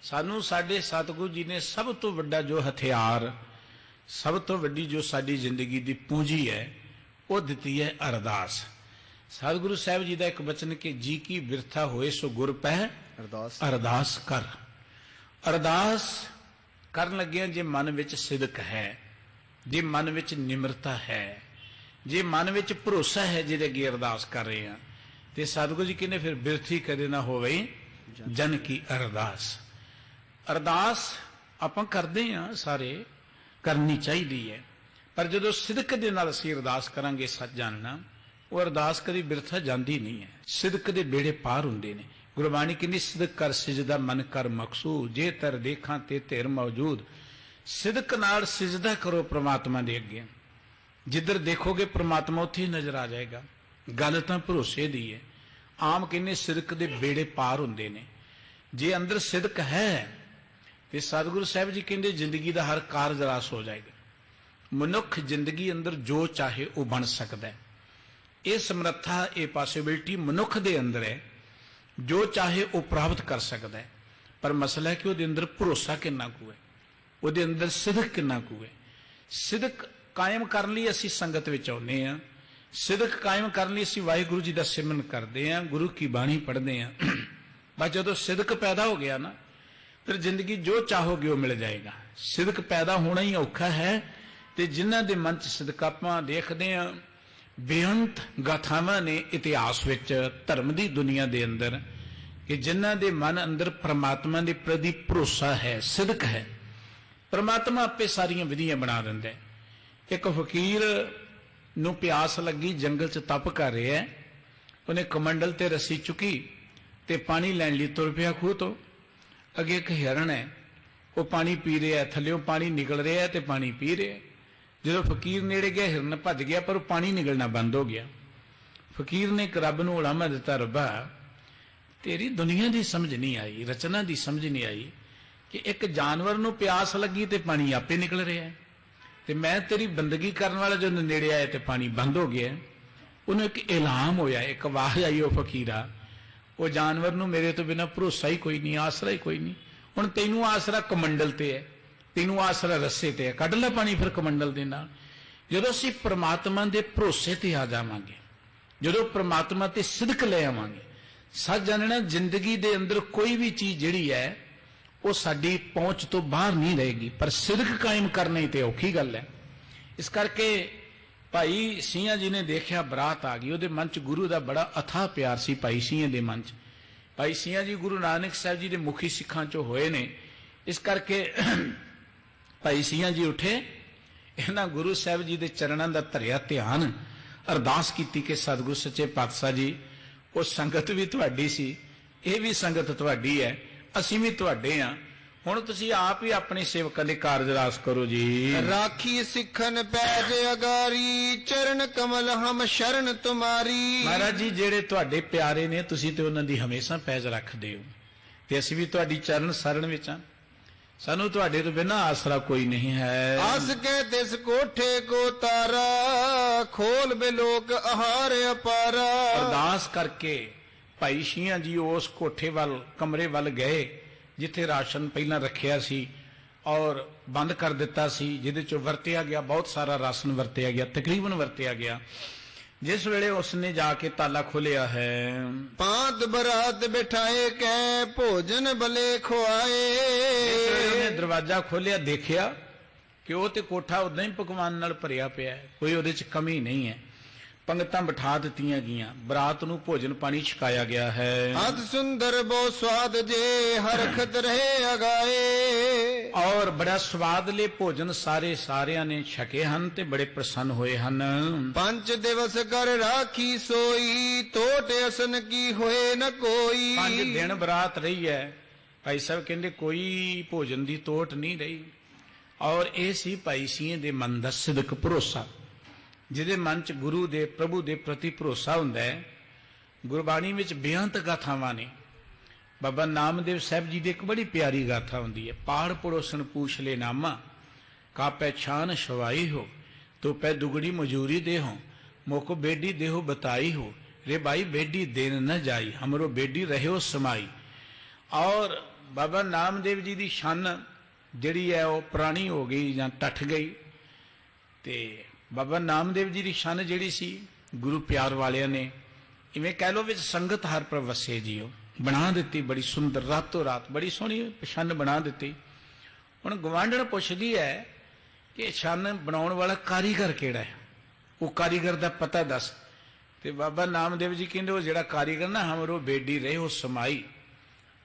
ਸਾਨੂੰ ਸਾਡੇ ਸਤਿਗੁਰੂ ਜੀ ਨੇ ਸਭ ਤੋਂ ਵੱਡਾ ਜੋ ਹਥਿਆਰ, ਸਭ ਤੋਂ ਵੱਡੀ ਜੋ ਸਾਡੀ ਜ਼ਿੰਦਗੀ ਦੀ ਪੂੰਜੀ ਹੈ ਉਹ ਦਿੱਤੀ ਹੈ ਅਰਦਾਸ। ਸਤਿਗੁਰੂ ਸਾਹਿਬ ਜੀ ਦਾ ਇੱਕ ਬਚਨ ਕਿ ਜੀ ਕੀ ਬਿਰਥਾ ਹੋਏ ਸੋ ਗੁਰ ਪਹਿ ਅਰਦਾਸ ਕਰ। ਅਰਦਾਸ ਕਰਨ ਲੱਗਿਆਂ ਜੇ ਮਨ ਵਿੱਚ ਸਿਦਕ ਹੈ, ਜੇ ਮਨ ਵਿੱਚ ਨਿਮਰਤਾ ਹੈ, ਜੇ ਮਨ ਵਿੱਚ ਭਰੋਸਾ ਹੈ ਜਿਹਦੇ ਅੱਗੇ ਅਰਦਾਸ ਕਰ ਰਹੇ ਹਾਂ, ਤੇ ਸਤਿਗੁਰੂ ਜੀ ਕਹਿੰਦੇ ਫਿਰ ਬਿਰਥੀ ਕਦੇ ਨਾ ਹੋਵੇ ਜਨ ਕੀ ਅਰਦਾਸ। ਅਰਦਾਸ ਆਪਾਂ ਕਰਦੇ ਹਾਂ, ਸਾਰੇ ਕਰਨੀ ਚਾਹੀਦੀ ਹੈ, ਪਰ ਜਦੋਂ ਸਿਦਕ ਦੇ ਨਾਲ ਅਸੀਂ ਅਰਦਾਸ ਕਰਾਂਗੇ ਸੱਚ ਜਾਣਨਾ, ਉਹ ਅਰਦਾਸ ਕਦੀ ਬਿਰਥਾ ਜਾਂਦੀ ਨਹੀਂ ਹੈ। ਸਿਦਕ ਦੇ ਬੇੜੇ ਪਾਰ ਹੁੰਦੇ ਨੇ। ਗੁਰਬਾਣੀ ਕਹਿੰਦੀ ਸਿਦਕ ਕਰ ਸਿਜਦਾ ਮਨ ਕਰ ਮਕਸੂਦ, ਜੇ ਤਰ ਦੇਖਾਂ ਤੇ ਧਿਰ ਮੌਜੂਦ। ਸਿਦਕ ਨਾਲ ਸਿਜਦਾ ਕਰੋ ਪ੍ਰਮਾਤਮਾ ਦੇ ਅੱਗੇ, ਜਿੱਧਰ ਦੇਖੋਗੇ ਪ੍ਰਮਾਤਮਾ ਉੱਥੇ ਹੀ ਨਜ਼ਰ ਆ ਜਾਏਗਾ। ਗੱਲ ਤਾਂ ਭਰੋਸੇ ਦੀ ਹੈ। ਆਮ ਕਹਿੰਦੇ ਸਿਦਕ ਦੇ ਬੇੜੇ ਪਾਰ ਹੁੰਦੇ ਨੇ। ਜੇ ਅੰਦਰ ਸਿਦਕ ਹੈ ਤੇ ਸਤਿਗੁਰੂ ਸਾਹਿਬ ਜੀ ਕਹਿੰਦੇ ਜ਼ਿੰਦਗੀ ਦਾ ਹਰ ਕਾਰਜ ਰਾਸ ਹੋ ਜਾਏਗਾ। ਮਨੁੱਖ ਜ਼ਿੰਦਗੀ ਅੰਦਰ ਜੋ ਚਾਹੇ ਉਹ ਬਣ ਸਕਦਾ ਹੈ। ਇਹ ਸਮਰੱਥਾ, ਇਹ ਪੋਸਿਬਿਲਿਟੀ ਮਨੁੱਖ ਦੇ ਅੰਦਰ ਹੈ। ਜੋ ਚਾਹੇ ਉਹ ਪ੍ਰਾਪਤ ਕਰ ਸਕਦਾ ਹੈ, ਪਰ ਮਸਲਾ ਹੈ ਕਿ ਉਹਦੇ ਅੰਦਰ ਭਰੋਸਾ ਕਿੰਨਾ ਕੁ ਹੈ, ਉਹਦੇ ਅੰਦਰ ਸਿਦਕ ਕਿੰਨਾ ਕੁ ਹੈ। ਸਿਦਕ ਕਾਇਮ ਕਰਨ ਲਈ ਅਸੀਂ ਸੰਗਤ ਵਿੱਚ ਆਉਂਦੇ ਹਾਂ, ਸਿਦਕ ਕਾਇਮ ਕਰਨ ਲਈ ਅਸੀਂ ਵਾਹਿਗੁਰੂ ਜੀ ਦਾ ਸਿਮਰਨ ਕਰਦੇ ਹਾਂ, ਗੁਰੂ ਕੀ ਬਾਣੀ ਪੜ੍ਹਦੇ ਹਾਂ। ਬਸ ਜਦੋਂ ਸਿਦਕ ਪੈਦਾ ਹੋ ਗਿਆ ਨਾ, ਫਿਰ ਜ਼ਿੰਦਗੀ ਜੋ ਚਾਹੋਗੇ ਉਹ ਮਿਲ ਜਾਏਗਾ। ਸਿਦਕ ਪੈਦਾ ਹੋਣਾ ਹੀ ਔਖਾ ਹੈ, ਤੇ ਜਿਨ੍ਹਾਂ ਦੇ ਮਨ 'ਚ ਸਿਦਕ ਆਪਾਂ ਦੇਖਦੇ ਹਾਂ, ਬੇਅੰਤ ਗਾਥਾਵਾਂ ਨੇ ਇਤਿਹਾਸ ਵਿੱਚ, ਧਰਮ ਦੀ ਦੁਨੀਆ ਦੇ ਅੰਦਰ ਕਿ ਜਿਨ੍ਹਾਂ ਦੇ ਮਨ ਅੰਦਰ ਪ੍ਰਮਾਤਮਾ ਦੇ ਪ੍ਰਤੀ ਭਰੋਸਾ ਹੈ, ਸਿਦਕ ਹੈ, ਪ੍ਰਮਾਤਮਾ ਆਪੇ ਸਾਰੀਆਂ ਵਿਧੀਆਂ ਬਣਾ ਦਿੰਦਾ ਹੈ। ਇੱਕ ਫਕੀਰ ਨੂੰ ਪਿਆਸ ਲੱਗੀ, ਜੰਗਲ 'ਚ ਤਪ ਕਰ ਰਿਹਾ, ਉਹਨੇ ਕਮੰਡਲ ਤੇ ਰੱਸੀ ਚੁੱਕੀ ਤੇ ਪਾਣੀ ਲੈਣ ਲਈ ਤੁਰ ਪਿਆ ਖੂਹ ਤੋਂ। ਅੱਗੇ ਇੱਕ ਹਿਰਨ ਹੈ, ਉਹ ਪਾਣੀ ਪੀ ਰਿਹਾ, ਥੱਲਿਓਂ ਪਾਣੀ ਨਿਕਲ ਰਿਹਾ ਤੇ ਪਾਣੀ ਪੀ ਰਿਹਾ। ਜਦੋਂ ਫਕੀਰ ਨੇੜੇ ਗਿਆ, ਹਿਰਨ ਭੱਜ ਗਿਆ, ਪਰ ਉਹ ਪਾਣੀ ਨਿਕਲਣਾ ਬੰਦ ਹੋ ਗਿਆ। ਫਕੀਰ ਨੇ ਇੱਕ ਰੱਬ ਨੂੰ ਉਲਾਮਾ ਦਿੱਤਾ, ਰੱਬਾ ਤੇਰੀ ਦੁਨੀਆ ਦੀ ਸਮਝ ਨਹੀਂ ਆਈ, ਰਚਨਾ ਦੀ ਸਮਝ ਨਹੀਂ ਆਈ ਕਿ ਇੱਕ ਜਾਨਵਰ ਨੂੰ ਪਿਆਸ ਲੱਗੀ ਤੇ ਪਾਣੀ ਆਪੇ ਨਿਕਲ ਰਿਹਾ ਹੈ, ਤੇ ਮੈਂ ਤੇਰੀ ਬੰਦਗੀ ਕਰਨ ਵਾਲਾ ਜਦੋਂ ਨੇੜੇ ਆਇਆ ਤੇ ਪਾਣੀ ਬੰਦ ਹੋ ਗਿਆ। ਉਹਨੂੰ ਇੱਕ ਇਲਹਾਮ ਹੋਇਆ, ਇੱਕ ਆਵਾਜ਼ ਆਈ, ਉਹ ਫਕੀਰਾ, ਉਹ ਜਾਨਵਰ ਨੂੰ ਮੇਰੇ ਤੋਂ ਬਿਨਾਂ ਭਰੋਸਾ ਹੀ ਕੋਈ ਨਹੀਂ, ਆਸਰਾ ਹੀ ਕੋਈ ਨਹੀਂ। ਹੁਣ ਤੈਨੂੰ ਆਸਰਾ ਕਮੰਡਲ ਤੇ ਹੈ, ਤੈਨੂੰ ਆਸਰਾ ਰੱਸੇ ਤੇ ਹੈ, ਕੱਢ ਲੈ ਪਾਣੀ ਫਿਰ ਕਮੰਡਲ ਦੇ ਨਾਲ। ਜਦੋਂ ਅਸੀਂ ਪ੍ਰਮਾਤਮਾ ਦੇ ਭਰੋਸੇ ਤੇ ਆ ਜਾਵਾਂਗੇ, ਜਦੋਂ ਪ੍ਰਮਾਤਮਾ ਤੇ ਸਿਦਕ ਲੈ ਆਵਾਂਗੇ, ਸੱਚ ਜਾਣਨਾ ਜ਼ਿੰਦਗੀ ਦੇ ਅੰਦਰ ਕੋਈ ਵੀ ਚੀਜ਼ ਜਿਹੜੀ ਹੈ ਉਹ ਸਾਡੀ ਪਹੁੰਚ ਤੋਂ ਬਾਹਰ ਨਹੀਂ ਰਹੇਗੀ, ਪਰ ਸਿਦਕ ਕਾਇਮ ਕਰਨੀ ਤੇ ਔਖੀ ਗੱਲ ਹੈ। ਇਸ ਕਰਕੇ ਭਾਈ ਸਿੰਘਾਂ ਜੀ ਨੇ ਦੇਖਿਆ ਬਰਾਤ ਆ ਗਈ, ਉਹਦੇ ਮਨ 'ਚ ਗੁਰੂ ਦਾ ਬੜਾ ਅਥਾਹ ਪਿਆਰ ਸੀ। ਭਾਈ ਸਿੰਘਾਂ ਦੇ ਮਨ 'ਚ, ਭਾਈ ਸਿੰਘਾਂ ਜੀ ਗੁਰੂ ਨਾਨਕ ਸਾਹਿਬ ਜੀ ਦੇ ਮੁਖੀ ਸਿੱਖਾਂ 'ਚੋਂ ਹੋਏ ਨੇ। ਇਸ ਕਰਕੇ ਭਾਈ ਸਿੰਘਾਂ ਜੀ ਉੱਠੇ, ਇਹਨਾਂ ਗੁਰੂ ਸਾਹਿਬ ਜੀ ਦੇ ਚਰਨਾਂ ਦਾ ਧਰਿਆ ਧਿਆਨ, ਅਰਦਾਸ ਕੀਤੀ ਕਿ ਸਤਿਗੁਰ ਸੱਚੇ ਪਾਤਸ਼ਾਹ ਜੀ, ਉਹ ਸੰਗਤ ਵੀ ਤੁਹਾਡੀ ਸੀ, ਇਹ ਵੀ ਸੰਗਤ ਤੁਹਾਡੀ ਹੈ, ਅਸੀਂ ਵੀ ਤੁਹਾਡੇ ਹਾਂ, ਹੁਣ ਤੁਸੀਂ ਆਪ ਹੀ ਆਪਣੇ ਸੇਵਕਾਂ ਦੇ ਕਾਰਜ ਰਾਸ ਕਰੋ ਜੀ। ਰਾਖੀ ਸਿੱਖਨ ਪੈਜ ਅਗਾਰੀ, ਚਰਨ ਕਮਲ ਹਮ ਸ਼ਰਨ ਤੁਮਾਰੀ। ਮਹਾਰਾਜ ਜੀ, ਜਿਹੜੇ ਤੁਹਾਡੇ ਪਿਆਰੇ ਨੇ ਤੁਸੀਂ ਤੇ ਉਹਨਾਂ ਦੀ ਹਮੇਸ਼ਾ ਪੈਜ ਰੱਖਦੇ ਹੋ, ਤੇ ਅਸੀਂ ਵੀ ਤੁਹਾਡੀ ਚਰਨ ਸਰਣ ਵਿੱਚ ਹਾਂ। ਸਾਨੂੰ ਤੁਹਾਡੇ ਤੋਂ ਬਿਨਾਂ ਆਸਰਾ ਕੋਈ ਨਹੀਂ ਹੈ। ਆਸ ਕੇ ਤਿਸ ਕੋਠੇ ਕੋ ਤਾਰਾ, ਖੋਲ ਬਿਲੋਕ ਆਹਾਰ ਅਪਾਰਾ। ਅਰਦਾਸ ਕਰਕੇ ਭਾਈ ਸਿੰਘਾਂ ਜੀ ਉਸ ਕੋਠੇ ਵੱਲ, ਕਮਰੇ ਵੱਲ ਗਏ ਜਿੱਥੇ ਰਾਸ਼ਨ ਪਹਿਲਾਂ ਰੱਖਿਆ ਸੀ ਔਰ ਬੰਦ ਕਰ ਦਿੱਤਾ ਸੀ, ਜਿਹਦੇ ਚੋਂ ਵਰਤਿਆ ਗਿਆ, ਬਹੁਤ ਸਾਰਾ ਰਾਸ਼ਨ ਵਰਤਿਆ ਗਿਆ, ਤਕਰੀਬਨ ਵਰਤਿਆ ਗਿਆ। ਜਿਸ ਵੇਲੇ ਉਸਨੇ ਜਾ ਕੇ ਤਾਲਾ ਖੋਲਿਆ ਹੈ, ਪਾਂਤ ਬਰਾਤ ਬਿਠਾਏ ਕੈ, ਭੋਜਨ ਬਲੇ ਖੁਆਏ। ਉਹਨੇ ਦਰਵਾਜ਼ਾ ਖੋਲਿਆ, ਦੇਖਿਆ ਕਿ ਉਹ ਤੇ ਕੋਠਾ ਉਦਾਂ ਹੀ ਪਕਵਾਨ ਨਾਲ ਭਰਿਆ ਪਿਆ ਹੈ, ਕੋਈ ਉਹਦੇ 'ਚ ਕਮੀ ਨਹੀਂ ਹੈ। ਪੰਗਤਾਂ ਬਿਠਾ ਦਿੱਤੀਆਂ ਗਈਆਂ, ਬਰਾਤ ਨੂੰ ਭੋਜਨ ਪਾਣੀ ਛਕਾਇਆ ਗਿਆ ਹੈ। ਅਤ ਸੁੰਦਰ ਬਹੁ ਸਵਾਦ ਜੇ, ਹਰਖਤ ਰਹੇ ਅਗਾਏ। ਔਰ ਬੜਾ ਸਵਾਦਲੇ ਭੋਜਨ ਸਾਰਿਆਂ ਨੇ ਛਕੇ ਹਨ ਤੇ ਬੜੇ ਪ੍ਰਸੰਨ ਹੋਏ ਹਨ। ਪੰਜ ਦਿਵਸ ਕਰ ਰਾਖੀ ਸੋਈ, ਟੋਟ ਅਸਨ ਕੀ ਹੋਏ ਨ ਕੋਈ। 5 ਦਿਨ ਬਰਾਤ ਰਹੀ ਹੈ। ਭਾਈ ਸਾਹਿਬ ਕਹਿੰਦੇ ਕੋਈ ਭੋਜਨ ਦੀ ਤੋਟ ਨਹੀਂ ਰਹੀ। ਔਰ ਇਹ ਸੀ ਭਾਈ ਸਿੰਘਾਂ ਦੇ ਮਨ ਦਾ ਸਿਦਕ ਭਰੋਸਾ, ਜਿਹਦੇ ਮਨ 'ਚ ਗੁਰੂ ਦੇ, ਪ੍ਰਭੂ ਦੇ ਪ੍ਰਤੀ ਭਰੋਸਾ ਹੁੰਦਾ ਹੈ। ਗੁਰਬਾਣੀ ਵਿੱਚ ਬੇਅੰਤ ਗਾਥਾਵਾਂ ਨੇ। ਬਾਬਾ ਨਾਮਦੇਵ ਸਾਹਿਬ ਜੀ ਦੀ ਇੱਕ ਬੜੀ ਪਿਆਰੀ ਗਾਥਾ ਹੁੰਦੀ ਹੈ, ਪਾੜ ਪੜੋਸਣ ਪੂਛ ਲੈ ਨਾਮਾ, ਕਾ ਪਹਿਛਾਨ ਸ਼ਵਾਈ ਹੋ, ਤੋ ਪੈ ਦੁਗੜੀ ਮਜੂਰੀ ਦੇ ਹੋ, ਮੋਕੋ ਬੇਡੀ ਦੇਹੋ ਬਤਾਈ ਹੋ, ਰੇ ਭਾਈ ਬੇਡੀ ਦੇਨ न ਜਾਈ, हमरो बेडी रहो समाई। और बाबा नामदेव जी की शन जिहड़ी है वो पुरानी हो गई जां टठ गई, ते बाबा नामदेव जी की शन जिहड़ी सी गुरु प्यार वालियां ने इवें कह लो विच संगत हर पर वसे जी बना दिती, बड़ी सुंदर रातों रात बड़ी सोहनी शन बना दिती। हुण गवांढण पुछदी है कि शन बनाउण वाला कारीगर किहड़ा है, वो कारीगर दा पता दस। ते बाबा नामदेव जी कहंदे वो जिहड़ा कारीगर ना हमरो बेडी रहे हो समाई,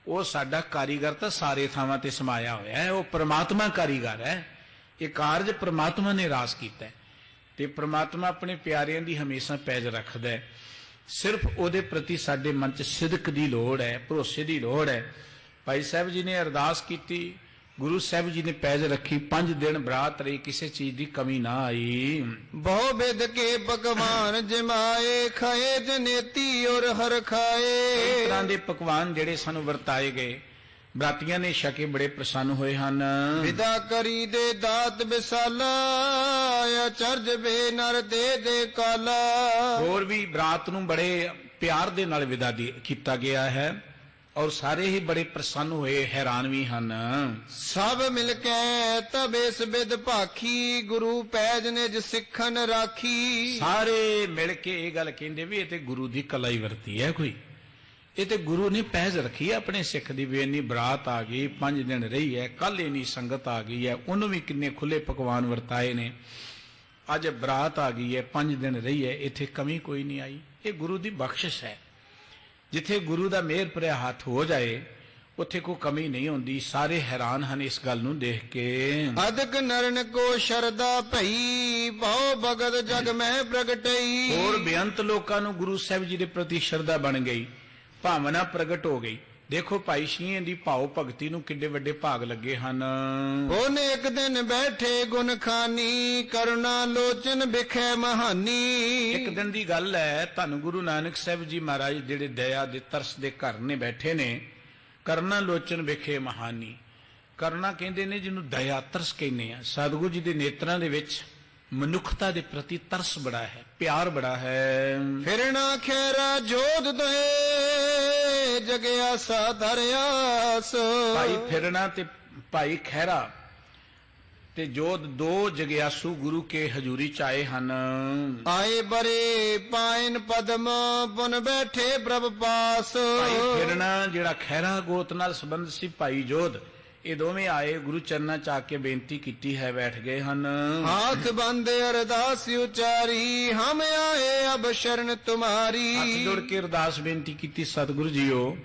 वो साडा कारीगर तो सारे थावां ते समाया होया है, वो परमात्मा कारीगर है, ये कारज परमात्मा ने रास कीता है। ते परमात्मा अपने प्यारियां दी हमेशा पैज रखदा है। सिर्फ उहदे प्रति साडे मन च सिदक दी लोड़ है, भरोसे दी लोड़ है। भाई साहब जी ने अरदास कीती, गुरु साहब जी ने पैज रखी, 5 दिन बरात रही, किसी चीज की कमी ना आई। बहु बेद के पकवान जमाए, खाए जनेती और हर खाए। इस तरह के पकवान जेड़े सानू वरताए गए, बरातियां ने छके बड़े प्रसन्न हुए हन। विदा करी दे दात विसाला, चर्ज बे नर दे काला। और भी बरात नू बड़े प्यार दे नाल विदा कीता गया है और सारे ही बड़े प्रसन्न हुए, हैरान भी हन। सब मिलके तब इस बिद भाखी, गुरु पैज निज सिखन राखी। सारे मिल के ये गल कहंदे भी ये ते गुरु दी कलाई वरती है, कोई ये ते गुरु ने पैज रखी है अपने सिख दी। भी इन्नी बरात आ गई, 5 दिन रही है, कल इन्नी संगत आ गई है, उन्होंने भी किन्ने खुले पकवान वरताए ने। अज बरात आ गई है, 5 दिन रही है, इत्थे कमी कोई नहीं आई। ये गुरु दी बख्शिश है। ਜਿੱਥੇ ਗੁਰੂ ਦਾ ਮਿਹਰ ਭਰਿਆ ਹੱਥ ਹੋ ਜਾਏ ਉੱਥੇ ਕੋਈ ਕਮੀ ਨਹੀਂ ਹੁੰਦੀ। ਸਾਰੇ ਹੈਰਾਨ ਹਨ ਇਸ ਗੱਲ ਨੂੰ ਦੇਖ ਕੇ। ਅਦਕ ਨਰਨ ਕੋ ਸ਼ਰਦਾ ਭਈ ਬਹੁ ਭਗਤ ਜਗ ਮਹਿ ਪ੍ਰਗਟਈ। ਹੋਰ ਬੇਅੰਤ ਲੋਕਾਂ ਨੂੰ ਗੁਰੂ ਸਾਹਿਬ ਜੀ ਦੇ ਪ੍ਰਤੀ ਸ਼ਰਧਾ ਬਣ ਗਈ, ਭਾਵਨਾ ਪ੍ਰਗਟ ਹੋ ਗਈ। ਦੇਖੋ ਭਾਈ ਸ਼ੀਂਹ ਦੀ ਭਾਉ ਭਗਤੀ ਨੂੰ ਕਿੱਡੇ ਵੱਡੇ ਭਾਗ ਲੱਗੇ ਹਨ। ਉਹਨੇ ਇੱਕ ਦਿਨ ਬੈਠੇ ਗੁਣ ਖਾਨੀ ਕਰੁਣਾ ਲੋਚਨ ਬਿਖੈ ਮਹਾਨੀ। ਇੱਕ ਦਿਨ ਦੀ ਗੱਲ ਹੈ, ਧੰਨ ਗੁਰੂ ਨਾਨਕ ਸਾਹਿਬ ਜੀ ਮਹਾਰਾਜ ਜਿਹੜੇ ਦਇਆ ਦੇ ਤਰਸ ਦੇ ਘਰ ਨੇ ਬੈਠੇ ਨੇ। ਕਰੁਣਾ ਲੋਚਨ ਵਿਖੇ ਮਹਾਨੀ, ਕਰੁਣਾ ਕਹਿੰਦੇ ਨੇ ਜਿਹਨੂੰ ਦਇਆ ਤਰਸ ਕਹਿੰਦੇ ਆ। ਸਤਿਗੁਰੂ ਜੀ ਦੇ ਨੇਤਰਾਂ ਦੇ ਵਿੱਚ ਮਨੁੱਖਤਾ ਦੇ ਪ੍ਰਤੀ ਤਰਸ ਬੜਾ ਹੈ, ਪਿਆਰ ਬੜਾ ਹੈ। ਫਿਰਣਾ ਖੈਰਾ ਜੋਧ ਦੋਏ ਜਗਿਆ ਸਾ ਧਰਿਆਸ। ਭਾਈ ਫਿਰਣਾ ਤੇ ਭਾਈ ਖਹਿਰਾ ਤੇ ਜੋਧ ਦੋ ਜਗਿਆਸੂ ਗੁਰੂ ਕੇ ਹਜ਼ੂਰੀ ਚ ਆਏ ਹਨ। ਆਏ ਬਰੇ ਪਾਇਨ ਪਦਮ ਪੁਨ ਬੈਠੇ ਪ੍ਰਭ ਪਾਸ। ਭਾਈ ਫਿਰਣਾ ਜਿਹੜਾ ਖਹਿਰਾ ਗੋਤ ਨਾਲ ਸੰਬੰਧ ਸੀ, ਭਾਈ ਜੋਧ, ਇਹ ਦੋਵੇਂ ਆਏ ਗੁਰੂ ਚਰਨਾਂ ਚ ਆ ਕੇ ਬੇਨਤੀ ਕੀਤੀ ਹੈ, ਬੈਠ ਗਏ ਹਨ। ਹਾਥ ਬੰਦੇ ਅਰਦਾਸ ਉਚਾਰੀ ਹਮ ਆਏ ਅਬ ਸ਼ਰਨ ਤੁਮਾਰੀ। ਹੱਥ ਜੋੜ ਕੇ ਅਰਦਾਸ ਬੇਨਤੀ ਕੀਤੀ, ਸਤਿਗੁਰੂ ਜੀਓ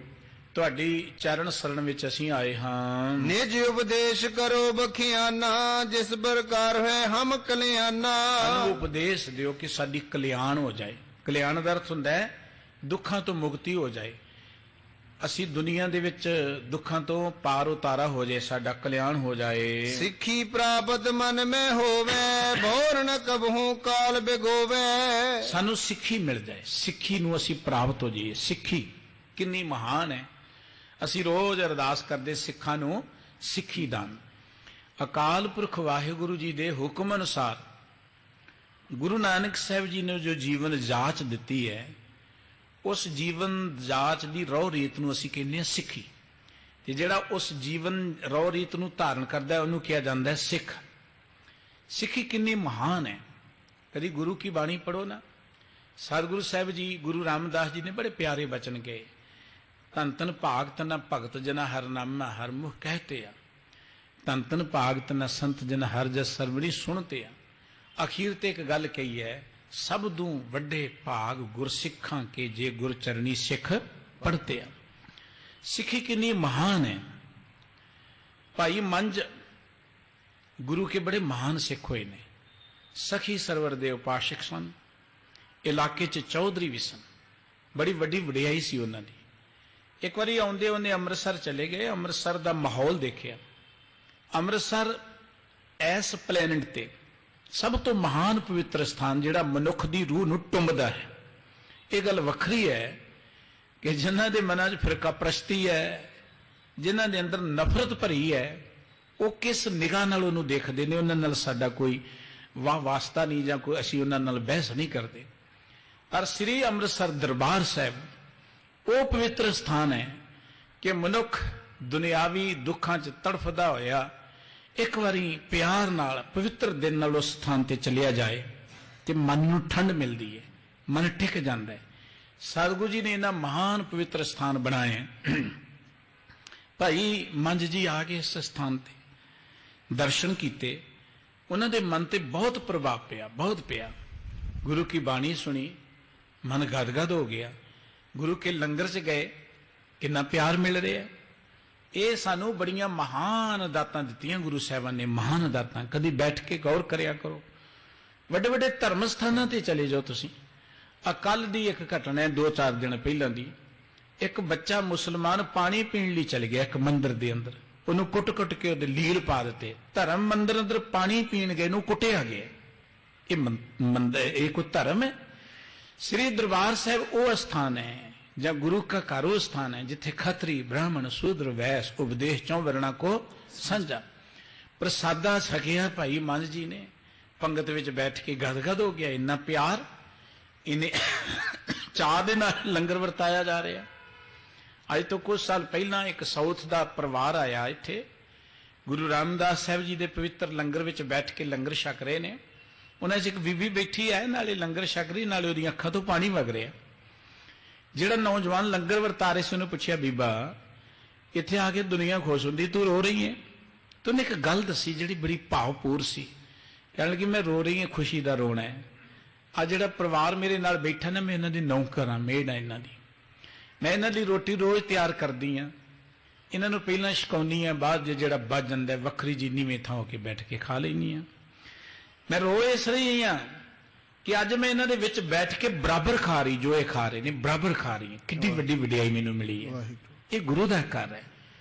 ਤੁਹਾਡੀ ਚਰਨ ਸ਼ਰਨ ਵਿੱਚ ਅਸੀਂ ਆਏ ਹਾਂ। ਨਿਜ ਉਪਦੇਸ਼ ਕਰੋ ਬਖਿਆਨਾ ਜਿਸ ਪ੍ਰਕਾਰ ਹੈ ਹਮ ਕਲਿਆਣਾ। ਸਾਨੂੰ ਉਪਦੇਸ਼ ਦਿਓ ਕਿ ਸਾਡੀ ਕਲਿਆਣ ਹੋ ਜਾਏ। ਕਲਿਆਣ ਦਾ ਅਰਥ ਹੁੰਦਾ ਹੈ ਦੁੱਖਾਂ ਤੋਂ ਮੁਕਤੀ ਹੋ ਜਾਏ, ਅਸੀਂ ਦੁਨੀਆ ਦੇ ਵਿੱਚ ਦੁੱਖਾਂ ਤੋਂ ਪਾਰ ਉਤਾਰਾ ਹੋ ਜਾਏ, ਸਾਡਾ ਕਲਿਆਣ ਹੋ ਜਾਏ। ਸਿੱਖੀ ਪ੍ਰਾਪਤ ਮਨ ਮੈਂ ਹੋਵੇ ਭੋਰ ਨ ਕਬਹੂ ਕਾਲ ਬਿਗੋਵੇ। ਸਾਨੂੰ ਸਿੱਖੀ ਮਿਲ ਜਾਏ, ਸਿੱਖੀ ਨੂੰ ਅਸੀਂ ਪ੍ਰਾਪਤ ਹੋ ਜਾਈਏ। ਸਿੱਖੀ ਕਿੰਨੀ ਮਹਾਨ ਹੈ। ਅਸੀਂ ਰੋਜ਼ ਅਰਦਾਸ ਕਰਦੇ ਸਿੱਖਾਂ ਨੂੰ ਸਿੱਖੀ ਦਾਨ। ਅਕਾਲ ਪੁਰਖ ਵਾਹਿਗੁਰੂ ਜੀ ਦੇ ਹੁਕਮ ਅਨੁਸਾਰ ਗੁਰੂ ਨਾਨਕ ਸਾਹਿਬ ਜੀ ਨੇ ਜੋ ਜੀਵਨ ਜਾਚ ਦਿੱਤੀ ਹੈ, ਉਸ ਜੀਵਨ ਜਾਚ ਦੀ ਰਹੁ ਰੀਤ ਨੂੰ ਅਸੀਂ ਕਹਿੰਦੇ ਹਾਂ ਸਿੱਖੀ। ਤੇ ਜਿਹੜਾ ਉਸ ਜੀਵਨ ਰਹੁ ਰੀਤ ਨੂੰ ਧਾਰਨ ਕਰਦਾ ਹੈ ਉਹਨੂੰ ਕਿਹਾ ਜਾਂਦਾ ਹੈ ਸਿੱਖ। ਸਿੱਖੀ ਕਿੰਨੀ ਮਹਾਨ ਹੈ। ਕਦੀ ਗੁਰੂ ਕੀ ਬਾਣੀ ਪੜੋ ਨਾ, ਸਤਿਗੁਰੂ ਸਾਹਿਬ ਜੀ ਗੁਰੂ ਰਾਮਦਾਸ ਜੀ ਨੇ ਬੜੇ ਪਿਆਰੇ ਬਚਨ ਕਹੇ। ਧੰਨ ਧੰਨ ਭਾਗਤ ਨ ਭਗਤ ਜਨਾ ਹਰ ਨਾਮਾ ਹਰ ਮੁਖ ਕਹਤੇ ਆ। ਧੰਨ ਧੰਨ ਭਾਗਤ ਨ ਸੰਤ ਜਨ ਹਰ ਜਸ ਸਰਵਣੀ ਸੁਣਤੇ ਆ। ਅਖੀਰ ਤੇ ਇੱਕ ਗੱਲ ਕਹੀ ਹੈ, ਸਭ ਤੋਂ ਵੱਡੇ ਭਾਗ ਗੁਰਸਿੱਖਾਂ ਕੇ ਜੇ ਗੁਰ ਚਰਨੀ ਸਿੱਖ ਪੜ੍ਹਤੇ ਆ। ਸਿੱਖੀ ਕਿੰਨੀ ਮਹਾਨ ਹੈ। ਭਾਈ ਮੰਝ ਗੁਰੂ ਕੇ ਬੜੇ ਮਹਾਨ ਸਿੱਖ ਹੋਏ ਨੇ। ਸਖੀ ਸਰਵਰ ਦੇ ਉਪਾਸ਼ਕ ਸਨ, ਇਲਾਕੇ 'ਚ ਚੌਧਰੀ ਵੀ ਸਨ, ਬੜੀ ਵੱਡੀ ਵਡਿਆਈ ਸੀ ਉਹਨਾਂ ਦੀ। ਇੱਕ ਵਾਰੀ ਆਉਂਦੇ ਉਹਨੇ ਅੰਮ੍ਰਿਤਸਰ ਚਲੇ ਗਏ, ਅੰਮ੍ਰਿਤਸਰ ਦਾ ਮਾਹੌਲ ਦੇਖਿਆ। ਅੰਮ੍ਰਿਤਸਰ ਐਸ ਪਲੈਨਟ ਤੇ ਸਭ ਤੋਂ ਮਹਾਨ ਪਵਿੱਤਰ ਸਥਾਨ ਜਿਹੜਾ ਮਨੁੱਖ ਦੀ ਰੂਹ ਨੂੰ ਟੁੰਬਦਾ ਹੈ। ਇਹ ਗੱਲ ਵੱਖਰੀ ਹੈ ਕਿ ਜਿਨ੍ਹਾਂ ਦੇ ਮਨਾਂ 'ਚ ਫਿਰਕਾ ਪ੍ਰਸਤੀ ਹੈ, ਜਿਨ੍ਹਾਂ ਦੇ ਅੰਦਰ ਨਫ਼ਰਤ ਭਰੀ ਹੈ, ਉਹ ਕਿਸ ਨਿਗਾਹ ਨਾਲ ਉਹਨੂੰ ਦੇਖਦੇ ਨੇ। ਉਹਨਾਂ ਨਾਲ ਸਾਡਾ ਕੋਈ ਵਾਸਤਾ ਨਹੀਂ ਜਾਂ ਕੋਈ ਅਸੀਂ ਉਹਨਾਂ ਨਾਲ ਬਹਿਸ ਨਹੀਂ ਕਰਦੇ। ਪਰ ਸ੍ਰੀ ਅੰਮ੍ਰਿਤਸਰ ਦਰਬਾਰ ਸਾਹਿਬ ਉਹ ਪਵਿੱਤਰ ਸਥਾਨ ਹੈ ਕਿ ਮਨੁੱਖ ਦੁਨਿਆਵੀ ਦੁੱਖਾਂ 'ਚ ਤੜਫਦਾ ਹੋਇਆ ਇੱਕ ਵਾਰੀ ਪਿਆਰ ਨਾਲ ਪਵਿੱਤਰ ਦਿਨ ਨਾਲ ਉਸ ਸਥਾਨ ਤੇ ਚਲਿਆ ਜਾਏ ਤੇ ਮਨ ਨੂੰ ਠੰਡ ਮਿਲਦੀ ਹੈ, ਮਨ ਟਿਕ ਜਾਂਦਾ ਹੈ। ਸਤਿਗੁਰੂ ਜੀ ਨੇ ਇਹਨਾਂ ਮਹਾਨ ਪਵਿੱਤਰ ਸਥਾਨ ਬਣਾਏ। ਭਾਈ ਮੰਝ ਜੀ ਆ ਕੇ ਇਸ ਸਥਾਨ ਤੇ ਦਰਸ਼ਨ ਕੀਤੇ, ਉਹਨਾਂ ਦੇ ਮਨ ਤੇ ਬਹੁਤ ਪ੍ਰਭਾਵ ਪਿਆ, ਬਹੁਤ ਪਿਆ। ਗੁਰੂ ਕੀ ਬਾਣੀ ਸੁਣੀ, ਮਨ ਗਦਗਦ ਹੋ ਗਿਆ। ਗੁਰੂ ਕੇ ਲੰਗਰ 'ਚ ਗਏ, ਕਿੰਨਾ ਪਿਆਰ ਮਿਲ ਰਿਹਾ। ਇਹ ਸਾਨੂੰ ਬੜੀਆਂ ਮਹਾਨ ਦਾਤਾਂ ਦਿੱਤੀਆਂ ਗੁਰੂ ਸਾਹਿਬਾਨ ਨੇ, ਮਹਾਨ ਦਾਤਾਂ। ਕਦੀ ਬੈਠ ਕੇ ਗੌਰ ਕਰਿਆ ਕਰੋ। ਵੱਡੇ ਵੱਡੇ ਧਰਮ ਸਥਾਨਾਂ ਤੇ ਚਲੇ ਜਾਓ ਤੁਸੀਂ। ਕੱਲ ਦੀ ਇੱਕ ਘਟਨਾ ਹੈ 2-4 ਦਿਨ ਪਹਿਲਾਂ ਦੀ। ਇੱਕ ਬੱਚਾ ਮੁਸਲਮਾਨ ਪਾਣੀ ਪੀਣ ਲਈ ਚਲ ਗਿਆ ਇੱਕ ਮੰਦਿਰ ਦੇ ਅੰਦਰ, ਉਹਨੂੰ ਕੁੱਟ-ਕੁੱਟ ਕੇ ਉਹਦੇ ਲੀਲ ਪਾ ਦਿੱਤੇ। ਧਰਮ ਮੰਦਿਰ ਅੰਦਰ ਪਾਣੀ ਪੀਣ ਗਏ ਨੂੰ ਕੁੱਟਿਆ ਗਿਆ। ਇਹ ਮੰਦਿਰ, ਇਹ ਕੋਈ ਧਰਮ ਹੈ? ਸ੍ਰੀ ਦਰਬਾਰ ਸਾਹਿਬ ਉਹ ਸਥਾਨ ਹੈ ਜਾਂ ਗੁਰੂ ਕਾ ਘਰ ਉਹ ਸਥਾਨ ਹੈ ਜਿੱਥੇ ਖੱਤਰੀ ਬ੍ਰਾਹਮਣ ਸ਼ੂਦਰ ਵੈਸ ਉਪਦੇਸ਼ ਚੋਂ ਵਰਣਾ ਕੋ ਸਾਂਝਾ। ਪ੍ਰਸਾਦਾ ਛਕਿਆ ਭਾਈ ਮੰਝ ਜੀ ਨੇ, ਪੰਗਤ ਵਿੱਚ ਬੈਠ ਕੇ ਗਦਗਦ ਹੋ ਗਿਆ। ਇੰਨਾ ਪਿਆਰ, ਇਹਨੇ ਚਾਹ ਦੇ ਨਾਲ ਲੰਗਰ ਵਰਤਾਇਆ ਜਾ ਰਿਹਾ। ਅੱਜ ਤੋਂ ਕੁਝ ਸਾਲ ਪਹਿਲਾਂ ਇੱਕ ਸਾਊਥ ਦਾ ਪਰਿਵਾਰ ਆਇਆ ਇੱਥੇ, ਗੁਰੂ ਰਾਮਦਾਸ ਸਾਹਿਬ ਜੀ ਦੇ ਪਵਿੱਤਰ ਲੰਗਰ ਵਿੱਚ ਬੈਠ ਕੇ ਲੰਗਰ ਛਕ ਰਹੇ ਨੇ। ਉਹਨਾਂ 'ਚ ਇੱਕ ਬੀਬੀ ਬੈਠੀ ਹੈ, ਨਾਲੇ ਲੰਗਰ ਛਕ ਰਹੀ, ਨਾਲੇ ਉਹਦੀਆਂ ਅੱਖਾਂ ਤੋਂ ਪਾਣੀ ਵਗ ਰਿਹਾ। ਜਿਹੜਾ ਨੌਜਵਾਨ ਲੰਗਰ ਵਰਤਾ ਰਹੇ ਸੀ ਉਹਨੇ ਪੁੱਛਿਆ, ਬੀਬਾ ਇੱਥੇ ਆ ਕੇ ਦੁਨੀਆ ਖੁਸ਼ ਹੁੰਦੀ, ਤੂੰ ਰੋ ਰਹੀ ਹੈ? ਤੇ ਉਹਨੇ ਇੱਕ ਗੱਲ ਦੱਸੀ ਜਿਹੜੀ ਬੜੀ ਭਾਵਪੂਰ ਸੀ। ਕਹਿਣ ਲੱਗੀ, ਮੈਂ ਰੋ ਰਹੀ ਹਾਂ, ਖੁਸ਼ੀ ਦਾ ਰੋਣਾ ਹੈ। ਆ ਜਿਹੜਾ ਪਰਿਵਾਰ ਮੇਰੇ ਨਾਲ ਬੈਠਾ ਨਾ, ਮੈਂ ਇਹਨਾਂ ਦੀ ਨੌਕਰ ਹਾਂ, ਮੇਡ ਹਾਂ ਇਹਨਾਂ ਦੀ। मैं इन्हां दी रोटी रोज़ तैयार करदी हाँ, इन्हां नूं पहलां छकाउणी आ, बाद जिहड़ा बच जांदा वक्खरी जी नीवें थां हो के बैठ के खा लैनी आ। मैं रोज़ इस रही हाँ कि अज मैं इन्हां दे विच बैठ के बराबर खा रही, जो ये खा रहे ने बराबर खा रही है। कितनी वड्डी वडियाई मैनूं मिली है। ये गुरु दा घर है।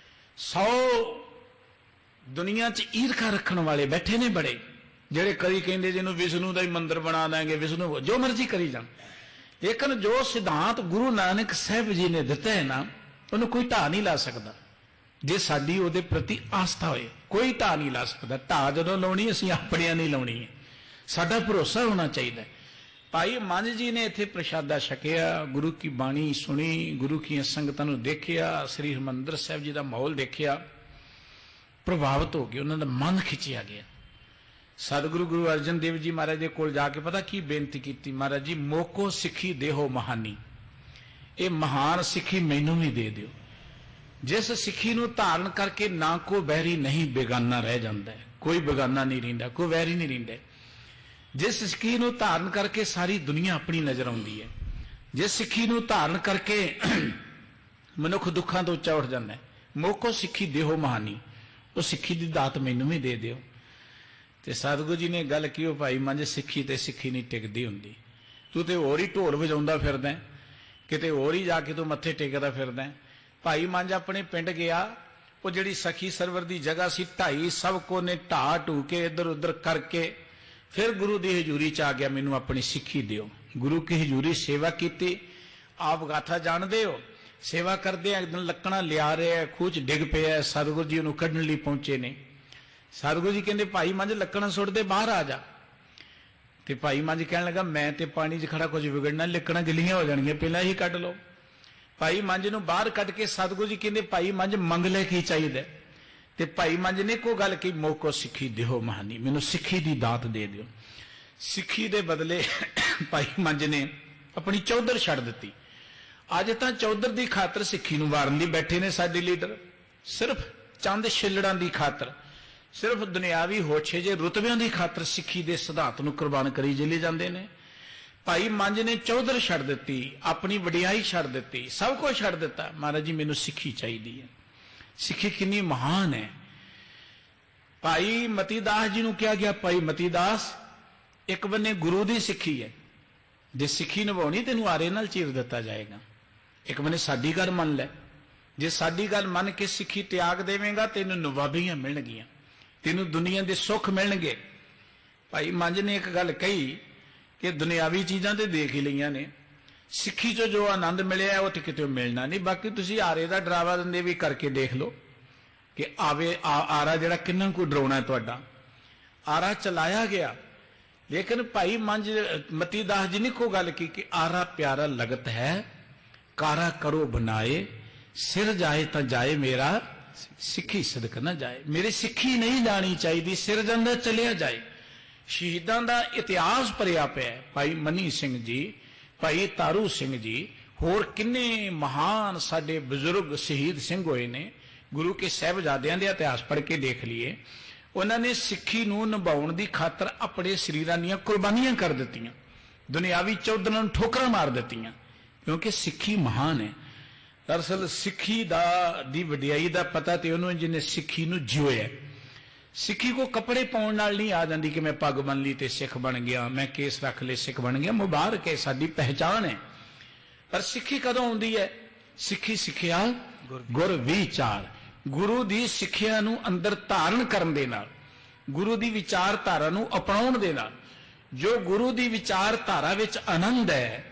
100 दुनिया च ईरखा रखण वाले बैठे ने बड़े, ਜਿਹੜੇ ਕਦੀ ਕਹਿੰਦੇ ਜਿਹਨੂੰ ਵਿਸ਼ਨੂੰ ਦਾ ਹੀ ਮੰਦਿਰ ਬਣਾ ਦਾਂਗੇ, ਵਿਸ਼ਨੂੰ ਜੋ ਮਰਜ਼ੀ ਕਰੀ ਜਾਣ, ਲੇਕਿਨ ਜੋ ਸਿਧਾਂਤ ਗੁਰੂ ਨਾਨਕ ਸਾਹਿਬ ਜੀ ਨੇ ਦਿੱਤਾ ਹੈ ਨਾ, ਉਹਨੂੰ ਕੋਈ ਢਾਹ ਨਹੀਂ ਲਾ ਸਕਦਾ। ਜੇ ਸਾਡੀ ਉਹਦੇ ਪ੍ਰਤੀ ਆਸਥਾ ਹੋਏ, ਕੋਈ ਢਾਹ ਨਹੀਂ ਲਾ ਸਕਦਾ। ਢਾਹ ਜਦੋਂ ਲਾਉਣੀ ਅਸੀਂ ਆਪਣਿਆਂ ਨਹੀਂ ਲਾਉਣੀ ਹੈ, ਸਾਡਾ ਭਰੋਸਾ ਹੋਣਾ ਚਾਹੀਦਾ। ਭਾਈ ਮੰਝ ਜੀ ਨੇ ਇੱਥੇ ਪ੍ਰਸ਼ਾਦਾ ਛਕਿਆ, ਗੁਰੂ ਕੀ ਬਾਣੀ ਸੁਣੀ, ਗੁਰੂ ਕੀ ਸੰਗਤਾਂ ਨੂੰ ਦੇਖਿਆ, ਸ੍ਰੀ ਹਰਿਮੰਦਰ ਸਾਹਿਬ ਜੀ ਦਾ ਮਾਹੌਲ ਦੇਖਿਆ, ਪ੍ਰਭਾਵਿਤ ਹੋ ਗਏ, ਉਹਨਾਂ ਦਾ ਮਨ ਖਿੱਚਿਆ ਗਿਆ। सतगुरु गुरु अर्जन देव जी महाराज के कोल जाके पता की बेनती की, महाराज जी मोको सिखी देहो महानी, ये महान सिखी मैनू भी दे दियो। जिस सिखी नूं धारण करके ना कोई बैरी नहीं बेगाना रह जाता है, कोई बेगाना नहीं रहिंदा, कोई वैरी नहीं रहिंदा। जिस सिखी नूं धारण करके सारी दुनिया अपनी नजर आउंदी है, जिस सिखी नूं धारण करके मनुख दुखां तो उच्चा उठ जाता है, मोको सिखी देहो महानी, वो सिखी दी दात मैनू भी दे दियो। ਤੇ ਸਤਿਗੁਰੂ ਜੀ ਨੇ ਗੱਲ ਕੀ, ਉਹ ਭਾਈ ਮੰਝ ਸਿੱਖੀ ਤੇ ਸਿੱਖੀ ਨਹੀਂ ਟਿਕਦੀ ਹੁੰਦੀ, ਤੂੰ ਤੇ ਹੋਰ ਹੀ ਢੋਲ ਵਜਾਉਂਦਾ ਫਿਰਦਾ, ਕਿਤੇ ਹੋਰ ਹੀ ਜਾ ਕੇ ਤੂੰ ਮੱਥੇ ਟੇਕਦਾ ਫਿਰਦਾ। ਭਾਈ ਮੰਝ ਆਪਣੇ ਪਿੰਡ ਗਿਆ, ਉਹ ਜਿਹੜੀ ਸਖੀ ਸਰਵਰ ਦੀ ਜਗ੍ਹਾ ਸੀ ਢਾਈ, ਸਭ ਕੋ ਨੇ ਢਾਹ ਢੂ ਕੇ ਇੱਧਰ ਉੱਧਰ ਕਰਕੇ ਫਿਰ ਗੁਰੂ ਦੀ ਹਜ਼ੂਰੀ ਚ ਆ ਗਿਆ, ਮੈਨੂੰ ਆਪਣੀ ਸਿੱਖੀ ਦਿਓ। ਗੁਰੂ ਕੀ ਹਜ਼ੂਰੀ ਸੇਵਾ ਕੀਤੀ। ਆਪ ਗਾਥਾ ਜਾਣਦੇ ਹੋ, ਸੇਵਾ ਕਰਦੇ ਆ, ਇੱਕਦਮ ਲੱਕਣਾ ਲਿਆ ਰਿਹਾ, ਖੂਹ ਚ ਡਿੱਗ ਪਿਆ, ਸਤਿਗੁਰੂ ਜੀ ਉਹਨੂੰ ਕੱਢਣ ਲਈ ਪਹੁੰਚੇ ਨੇ। ਸਤਿਗੁਰੂ ਜੀ ਕਹਿੰਦੇ ਭਾਈ ਮੰਝ ਲੱਕੜਾਂ ਸੁੱਟ ਦੇ, ਬਾਹਰ ਆ ਜਾ। ਤੇ ਭਾਈ ਮੰਝ ਕਹਿਣ ਲੱਗਾ ਮੈਂ ਤੇ ਪਾਣੀ 'ਚ ਖੜਾ, ਕੁਝ ਵਿਗੜਨਾ, ਲੱਕੜਾਂ ਗਿੱਲੀਆਂ ਹੋ ਜਾਣਗੀਆਂ, ਪਹਿਲਾਂ ਹੀ ਕੱਢ ਲਓ। ਭਾਈ ਮੰਝ ਨੂੰ ਬਾਹਰ ਕੱਢ ਕੇ ਸਤਿਗੁਰੂ ਜੀ ਕਹਿੰਦੇ ਭਾਈ ਮੰਝ ਮੰਗ ਲੈ ਕੀ ਚਾਹੀਦਾ। ਤੇ ਭਾਈ ਮੰਝ ਨੇ ਕੋਈ ਗੱਲ ਕੀ, ਮੋਕੋ ਸਿੱਖੀ ਦਿਓ ਮਹਾਨੀ, ਮੈਨੂੰ ਸਿੱਖੀ ਦੀ ਦਾਤ ਦੇ ਦਿਓ। ਸਿੱਖੀ ਦੇ ਬਦਲੇ ਭਾਈ ਮੰਝ ਨੇ ਆਪਣੀ ਚੌਧਰ ਛੱਡ ਦਿੱਤੀ। ਅੱਜ ਤਾਂ ਚੌਧਰ ਦੀ ਖਾਤਰ ਸਿੱਖੀ ਨੂੰ ਵਾਰਨ ਲਈ ਬੈਠੇ ਨੇ ਸਾਡੇ ਲੀਡਰ, ਸਿਰਫ ਚੰਦ ਛਿੱਲੜਾਂ ਦੀ ਖਾਤਰ, ਸਿਰਫ ਦੁਨਿਆਵੀ ਹੋਛੇ ਜੇ ਰੁਤਬਿਆਂ ਦੀ ਖਾਤਰ ਸਿੱਖੀ ਦੇ ਸਿਧਾਂਤ ਨੂੰ ਕੁਰਬਾਨ ਕਰੀ ਚਲੇ ਜਾਂਦੇ ਨੇ। ਭਾਈ ਮੰਝ ਨੇ ਚੌਧਰ ਛੱਡ ਦਿੱਤੀ, ਆਪਣੀ ਵਡਿਆਈ ਛੱਡ ਦਿੱਤੀ, ਸਭ ਕੁਝ ਛੱਡ ਦਿੱਤਾ। ਮਹਾਰਾਜ ਜੀ ਮੈਨੂੰ ਸਿੱਖੀ ਚਾਹੀਦੀ ਹੈ। ਸਿੱਖੀ ਕਿੰਨੀ ਮਹਾਨ ਹੈ। ਭਾਈ ਮਤੀ ਦਾਸ ਜੀ ਨੂੰ ਕਿਹਾ ਗਿਆ, ਭਾਈ ਮਤੀ ਦਾਸ ਇੱਕ ਬੰਨੇ ਗੁਰੂ ਦੀ ਸਿੱਖੀ ਹੈ, ਜੇ ਸਿੱਖੀ ਨਿਭਾਉਣੀ ਤੈਨੂੰ ਆਰੇ ਨਾਲ ਚੀਰ ਦਿੱਤਾ ਜਾਏਗਾ। ਇੱਕ ਬੰਨੇ ਸਾਡੀ ਗੱਲ ਮੰਨ ਲੈ, ਜੇ ਸਾਡੀ ਗੱਲ ਮੰਨ ਕੇ ਸਿੱਖੀ ਤਿਆਗ ਦੇਵੇਂਗਾ ਤੈਨੂੰ ਨਵਾਬੀਆਂ ਮਿਲਣਗੀਆਂ, ਤੈਨੂੰ ਦੁਨੀਆ ਦੇ ਸੁੱਖ ਮਿਲਣਗੇ। ਭਾਈ ਮੰਝ ਨੇ ਇੱਕ ਗੱਲ ਕਹੀ ਕਿ ਦੁਨਿਆਵੀ ਚੀਜ਼ਾਂ ਤੇ ਦੇਖ ਹੀ ਲਈਆਂ ਨੇ, ਸਿੱਖੀ ਚੋਂ ਜੋ ਆਨੰਦ ਮਿਲਿਆ ਉਹ ਤੇ ਕਿਤੇ ਮਿਲਣਾ ਨਹੀਂ। ਬਾਕੀ ਤੁਸੀਂ ਆਰੇ ਦਾ ਡਰਾਵਾ ਦਿੰਦੇ ਵੀ ਕਰਕੇ ਦੇਖ ਲਓ ਕਿ ਆਰਾ ਜਿਹੜਾ ਕਿੰਨਾ ਕੁ ਡਰਾਉਣਾ ਤੁਹਾਡਾ। ਆਰਾ ਚਲਾਇਆ ਗਿਆ, ਲੇਕਿਨ ਭਾਈ ਮੰਝ ਮਤੀ ਦਾਸ ਜੀ ਨੇ ਕੋਈ ਗੱਲ ਕੀ ਕਿ ਆਰਾ ਪਿਆਰਾ ਲਗਤ ਹੈ, ਕਾਰਾ ਕਰੋ ਬਣਾਏ, ਸਿਰ ਜਾਏ ਤਾਂ ਜਾਏ ਮੇਰਾ, ਸਿੱਖੀ ਸਦਕ ਨਾ ਜਾਏ। ਮੇਰੀ ਸਿੱਖੀ ਨਹੀਂ ਜਾਣੀ ਚਾਹੀਦੀ, ਸਿਰ ਜਾਂਦਾ ਚਲਿਆ ਜਾਏ। ਸ਼ਹੀਦਾਂ ਦਾ ਇਤਿਹਾਸ ਭਰਿਆ ਪਿਆ। ਭਾਈ ਮਨੀ ਸਿੰਘ ਜੀ, ਭਾਈ ਤਾਰੂ ਸਿੰਘ ਜੀ, ਹੋਰ ਕਿੰਨੇ ਮਹਾਨ ਸਾਡੇ ਬਜ਼ੁਰਗ ਸ਼ਹੀਦ ਸਿੰਘ ਹੋਏ ਨੇ। ਗੁਰੂ ਕੇ ਸਾਹਿਬਜ਼ਾਦਿਆਂ ਦੇ ਇਤਿਹਾਸ ਪੜ੍ਹ ਕੇ ਦੇਖ ਲਈਏ, ਉਹਨਾਂ ਨੇ ਸਿੱਖੀ ਨੂੰ ਨਿਭਾਉਣ ਦੀ ਖਾਤਰ ਆਪਣੇ ਸਰੀਰਾਂ ਦੀਆਂ ਕੁਰਬਾਨੀਆਂ ਕਰ ਦਿੱਤੀਆਂ, ਦੁਨਿਆਵੀ ਚੌਧਰਾਂ ਨੂੰ ਠੋਕਰਾਂ ਮਾਰ ਦਿੱਤੀਆਂ, ਕਿਉਂਕਿ ਸਿੱਖੀ ਮਹਾਨ ਹੈ। ਦਰਅਸਲ ਸਿੱਖੀ ਦੀ ਵਡਿਆਈ ਦਾ ਪਤਾ ਤੇ ਉਹਨੂੰ ਜਿਹਨੇ ਸਿੱਖੀ ਨੂੰ ਜਿਉਇਆ। ਸਿੱਖੀ ਕੋ ਕੱਪੜੇ ਪਾਉਣ ਨਾਲ ਨਹੀਂ ਆ ਜਾਂਦੀ ਕਿ ਮੈਂ ਪੱਗ ਬੰਨ ਲਈ ਤੇ ਸਿੱਖ ਬਣ ਗਿਆ, ਮੈਂ ਕੇਸ ਰੱਖ ਲਏ ਸਿੱਖ ਬਣ ਗਿਆ। ਮੁਬਾਰਕ ਹੈ, ਸਾਡੀ ਪਹਿਚਾਣ ਹੈ। ਪਰ ਸਿੱਖੀ ਕਦੋਂ ਆਉਂਦੀ ਹੈ? ਸਿੱਖੀ ਸਿੱਖਿਆ ਗੁਰ ਵਿਚਾਰ, ਗੁਰੂ ਦੀ ਸਿੱਖਿਆ ਨੂੰ ਅੰਦਰ ਧਾਰਨ ਕਰਨ ਦੇ ਨਾਲ, ਗੁਰੂ ਦੀ ਵਿਚਾਰਧਾਰਾ ਨੂੰ ਅਪਣਾਉਣ ਦੇ ਨਾਲ। ਜੋ ਗੁਰੂ ਦੀ ਵਿਚਾਰਧਾਰਾ ਵਿੱਚ ਆਨੰਦ ਹੈ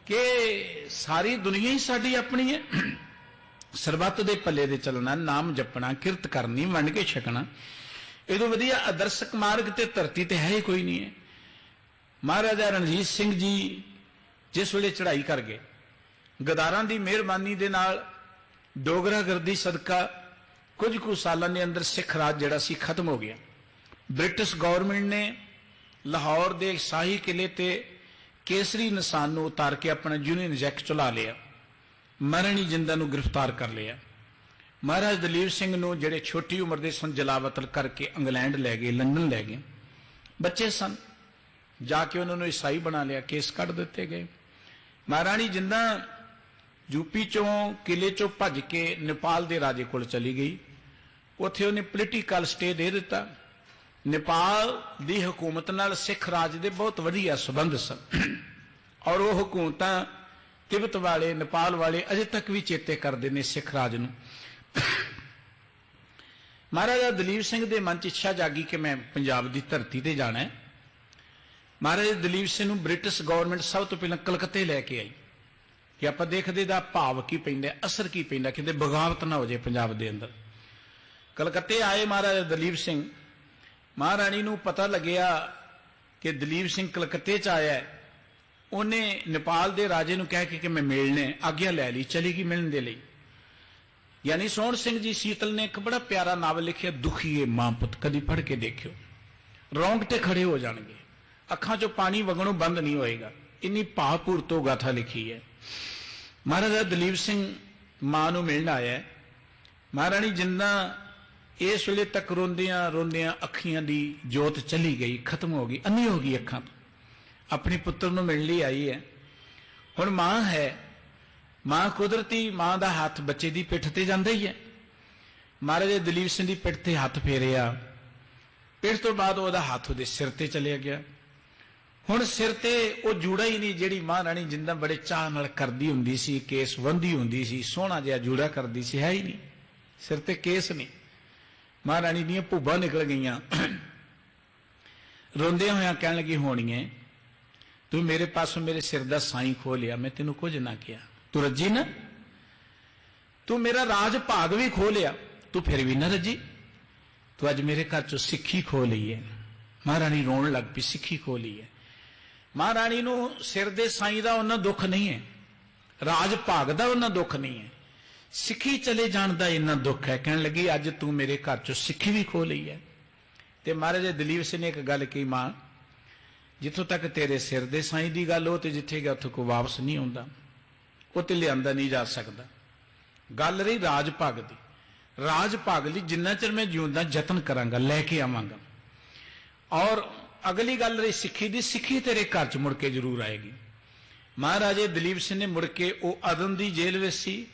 ਕਿ ਸਾਰੀ ਦੁਨੀਆ ਹੀ ਸਾਡੀ ਆਪਣੀ ਹੈ, ਸਰਬੱਤ ਦੇ ਪੱਲੇ ਦੇ ਚੱਲਣਾ, ਨਾਮ ਜਪਣਾ, ਕਿਰਤ ਕਰਨੀ, ਵੰਡ ਕੇ ਛਕਣਾ, ਇਹ ਤੋਂ ਵਧੀਆ ਆਦਰਸ਼ਕ ਮਾਰਗ ਤੇ ਧਰਤੀ ਤੇ ਹੈ ਹੀ ਕੋਈ ਨਹੀਂ ਹੈ। ਮਹਾਰਾਜਾ ਰਣਜੀਤ ਸਿੰਘ ਜੀ ਜਿਸ ਵੇਲੇ ਚੜ੍ਹਾਈ ਕਰ ਗਏ, ਗਦਾਰਾਂ ਦੀ ਮਿਹਰਬਾਨੀ ਦੇ ਨਾਲ, ਡੋਗਰਾਗਰਦੀ ਸਦਕਾ ਕੁਝ ਕੁ ਸਾਲਾਂ ਦੇ ਅੰਦਰ ਸਿੱਖ ਰਾਜ ਜਿਹੜਾ ਸੀ ਖਤਮ ਹੋ ਗਿਆ। ਬ੍ਰਿਟਿਸ਼ ਗਵਰਨਮੈਂਟ ਨੇ ਲਾਹੌਰ ਦੇ ਸ਼ਾਹੀ ਕਿਲੇ ਤੇ ਕੇਸਰੀ ਨਿਸ਼ਾਨ ਨੂੰ ਉਤਾਰ ਕੇ ਆਪਣਾ ਯੂਨੀਅਨ ਜੈਕ ਚਲਾ ਲਿਆ। ਮਹਾਰਾਣੀ ਜਿੰਦਾਂ ਨੂੰ ਗ੍ਰਿਫਤਾਰ ਕਰ ਲਿਆ। ਮਹਾਰਾਜ ਦਲੀਪ ਸਿੰਘ ਨੂੰ ਜਿਹੜੇ ਛੋਟੀ ਉਮਰ ਦੇ ਸਨ ਜਲਾਵਤਨ ਕਰਕੇ ਇੰਗਲੈਂਡ ਲੈ ਗਏ, ਲੰਡਨ ਲੈ ਗਏ। ਬੱਚੇ ਸਨ, ਜਾ ਕੇ ਉਹਨਾਂ ਨੂੰ ਈਸਾਈ ਬਣਾ ਲਿਆ, ਕੇਸ ਕੱਢ ਦਿੱਤੇ ਗਏ। ਮਹਾਰਾਣੀ ਜਿੰਦਾਂ ਯੂਪੀ ਚੋਂ ਕਿਲੇ ਚੋਂ ਭੱਜ ਕੇ ਨੇਪਾਲ ਦੇ ਰਾਜੇ ਕੋਲ ਚਲੀ ਗਈ। ਉੱਥੇ ਉਹਨੇ ਪੋਲੀਟੀਕਲ ਸਟੇ ਦੇ ਦਿੱਤਾ। ਨੇਪਾਲ ਦੀ ਹਕੂਮਤ ਨਾਲ ਸਿੱਖ ਰਾਜ ਦੇ ਬਹੁਤ ਵਧੀਆ ਸੰਬੰਧ ਸਨ ਔਰ ਉਹ ਹਕੂਮਤਾਂ ਤਿੱਬਤ ਵਾਲੇ ਨੇਪਾਲ ਵਾਲੇ ਅਜੇ ਤੱਕ ਵੀ ਚੇਤੇ ਕਰਦੇ ਨੇ ਸਿੱਖ ਰਾਜ ਨੂੰ। ਮਹਾਰਾਜਾ ਦਲੀਪ ਸਿੰਘ ਦੇ ਮਨ 'ਚ ਇੱਛਾ ਜਾਗੀ ਕਿ ਮੈਂ ਪੰਜਾਬ ਦੀ ਧਰਤੀ ਤੇ ਜਾਣਾ ਹੈ। ਮਹਾਰਾਜਾ ਦਲੀਪ ਸਿੰਘ ਨੂੰ ਬ੍ਰਿਟਿਸ਼ ਗਵਰਨਮੈਂਟ ਸਭ ਤੋਂ ਪਹਿਲਾਂ ਕਲਕੱਤੇ ਲੈ ਕੇ ਆਈ ਕਿ ਆਪਾਂ ਦੇਖਦੇ ਦਾ ਭਾਵ ਕੀ ਪੈਂਦਾ, ਅਸਰ ਕੀ ਪੈਂਦਾ, ਕਿਤੇ ਬਗਾਵਤ ਨਾ ਹੋ ਜਾਏ ਪੰਜਾਬ ਦੇ ਅੰਦਰ। ਕਲਕੱਤੇ ਆਏ ਮਹਾਰਾਜਾ ਦਲੀਪ ਸਿੰਘ। ਮਹਾਰਾਣੀ ਨੂੰ ਪਤਾ ਲੱਗਿਆ ਕਿ ਦਲੀਪ ਸਿੰਘ ਕਲਕੱਤੇ 'ਚ ਆਇਆ ਹੈ। ਉਹਨੇ ਨੇਪਾਲ ਦੇ ਰਾਜੇ ਨੂੰ ਕਹਿ ਕੇ ਕਿ ਮੈਂ ਮਿਲਣੇ, ਆਗਿਆ ਲੈ ਲਈ, ਚਲੀ ਗਈ ਮਿਲਣ ਦੇ ਲਈ। ਯਾਨੀ ਸੋਹਣ ਸਿੰਘ ਜੀ ਸੀਤਲ ਨੇ ਇੱਕ ਬੜਾ ਪਿਆਰਾ ਨਾਵਲ ਲਿਖਿਆ, ਦੁਖੀਏ ਮਾਂ ਪੁੱਤ, ਕਦੀ ਪੜ੍ਹ ਕੇ ਦੇਖਿਓ, ਰੌਂਗਟੇ ਖੜੇ ਹੋ ਜਾਣਗੇ, ਅੱਖਾਂ 'ਚੋਂ ਪਾਣੀ ਵਗਣੋਂ ਬੰਦ ਨਹੀਂ ਹੋਏਗਾ। ਇੰਨੀ ਭਾਵਪੂਰ ਤੋਂ ਗਾਥਾ ਲਿਖੀ ਹੈ। ਮਹਾਰਾਜਾ ਦਲੀਪ ਸਿੰਘ ਮਾਂ ਨੂੰ ਮਿਲਣ ਆਇਆ। ਮਹਾਰਾਣੀ ਜਿੰਨਾ ਇਸ ਵੇਲੇ ਤੱਕ ਰੋਂਦਿਆਂ ਰੋਂਦਿਆਂ ਅੱਖੀਆਂ ਦੀ ਜੋਤ ਚਲੀ ਗਈ, ਖਤਮ ਹੋ ਗਈ, ਅੰਨੀ ਹੋ ਗਈ ਅੱਖਾਂ ਤੋਂ। ਆਪਣੇ ਪੁੱਤਰ ਨੂੰ ਮਿਲਣ ਲਈ ਆਈ ਹੈ। ਹੁਣ ਮਾਂ ਹੈ, ਮਾਂ ਕੁਦਰਤੀ ਮਾਂ ਦਾ ਹੱਥ ਬੱਚੇ ਦੀ ਪਿੱਠ ਤੇ ਜਾਂਦਾ ਹੀ ਹੈ। ਮਹਾਰਾਜਾ ਦਲੀਪ ਸਿੰਘ ਦੀ ਪਿੱਠ ਤੇ ਹੱਥ ਫੇਰਿਆ। ਪਿੱਠ ਤੋਂ ਬਾਅਦ ਉਹਦਾ ਹੱਥ ਉਹਦੇ ਸਿਰ ਤੇ ਚਲਿਆ ਗਿਆ। ਹੁਣ ਸਿਰ ਤੇ ਉਹ ਜੂੜਾ ਹੀ ਨਹੀਂ ਜਿਹੜੀ ਮਹਾਰਾਣੀ ਜਿੰਦਾ ਬੜੇ ਚਾਅ ਨਾਲ ਕਰਦੀ ਹੁੰਦੀ ਸੀ, ਕੇਸ ਵੰਦੀ ਹੁੰਦੀ ਸੀ, ਸੋਹਣਾ ਜਿਹਾ ਜੂੜਾ ਕਰਦੀ ਸੀ, ਹੈ ਹੀ ਨਹੀਂ। ਸਿਰ ਤੇ ਕੇਸ ਨਹੀਂ। ਮਹਾਰਾਣੀ ਦੀਆਂ ਭੁੱਬਾਂ ਨਿਕਲ ਗਈਆਂ। ਰੋਂਦੇ ਹੋਇਆਂ ਕਹਿਣ ਲੱਗੀ, ਹੋਣੀਏ ਤੂੰ ਮੇਰੇ ਪਾਸੋਂ ਮੇਰੇ ਸਿਰ ਦਾ ਸਾਈਂ ਖੋਹ ਲਿਆ, ਮੈਂ ਤੈਨੂੰ ਕੁਝ ਨਾ ਕਿਹਾ, ਤੂੰ ਰੱਜੀ ਨਾ, ਤੂੰ ਮੇਰਾ ਰਾਜ ਭਾਗ ਵੀ ਖੋਹ ਲਿਆ, ਤੂੰ ਫਿਰ ਵੀ ਨਾ ਰੱਜੀ, ਤੂੰ ਅੱਜ ਮੇਰੇ ਘਰ ਚੋਂ ਸਿੱਖੀ ਖੋਹ ਲਈ ਹੈ। ਮਹਾਰਾਣੀ ਰੋਣ ਲੱਗ ਪਈ, ਸਿੱਖੀ ਖੋਹ ਲਈ ਹੈ। ਮਹਾਰਾਣੀ ਨੂੰ ਸਿਰ ਦੇ ਸਾਈਂ ਦਾ ਉਹਨਾਂ ਦੁੱਖ ਨਹੀਂ ਹੈ, ਰਾਜ ਭਾਗ ਦਾ ਉਹਨਾਂ ਦੁੱਖ ਨਹੀਂ ਹੈ, ਸਿੱਖੀ ਚਲੇ ਜਾਣ ਦਾ ਇੰਨਾ ਦੁੱਖ ਹੈ। ਕਹਿਣ ਲੱਗੀ, ਅੱਜ ਤੂੰ ਮੇਰੇ ਘਰ ਚੋਂ ਸਿੱਖੀ ਵੀ ਖੋਹ ਲਈ ਹੈ। ਤੇ ਮਹਾਰਾਜਾ ਦਲੀਪ ਸਿੰਘ ਨੇ ਇੱਕ ਗੱਲ ਕਹੀ, ਮਾਂ ਜਿੱਥੋਂ ਤੱਕ ਤੇਰੇ ਸਿਰ ਦੇ ਸਾਈਂ ਦੀ ਗੱਲ, ਉਹ ਤੇ ਜਿੱਥੇ ਗਿਆ ਉੱਥੇ ਕੋਈ ਵਾਪਸ ਨਹੀਂ ਆਉਂਦਾ, ਉਹ ਤੇ ਲਿਆਂਦਾ ਨਹੀਂ ਜਾ ਸਕਦਾ। ਗੱਲ ਰਹੀ ਰਾਜ ਭਾਗ ਦੀ, ਰਾਜ ਭਾਗ ਲਈ ਜਿੰਨਾ ਚਿਰ ਮੈਂ ਜਿਉਂਦਾ ਯਤਨ ਕਰਾਂਗਾ, ਲੈ ਕੇ ਆਵਾਂਗਾ। ਔਰ ਅਗਲੀ ਗੱਲ ਰਹੀ ਸਿੱਖੀ ਦੀ, ਸਿੱਖੀ ਤੇਰੇ ਘਰ 'ਚ ਮੁੜ ਕੇ ਜ਼ਰੂਰ ਆਏਗੀ। ਮਹਾਰਾਜੇ ਦਲੀਪ ਸਿੰਘ ਨੇ ਮੁੜ ਕੇ, ਉਹ ਅਦਨ ਦੀ ਜੇਲ੍ਹ ਵਿੱਚ ਸੀ,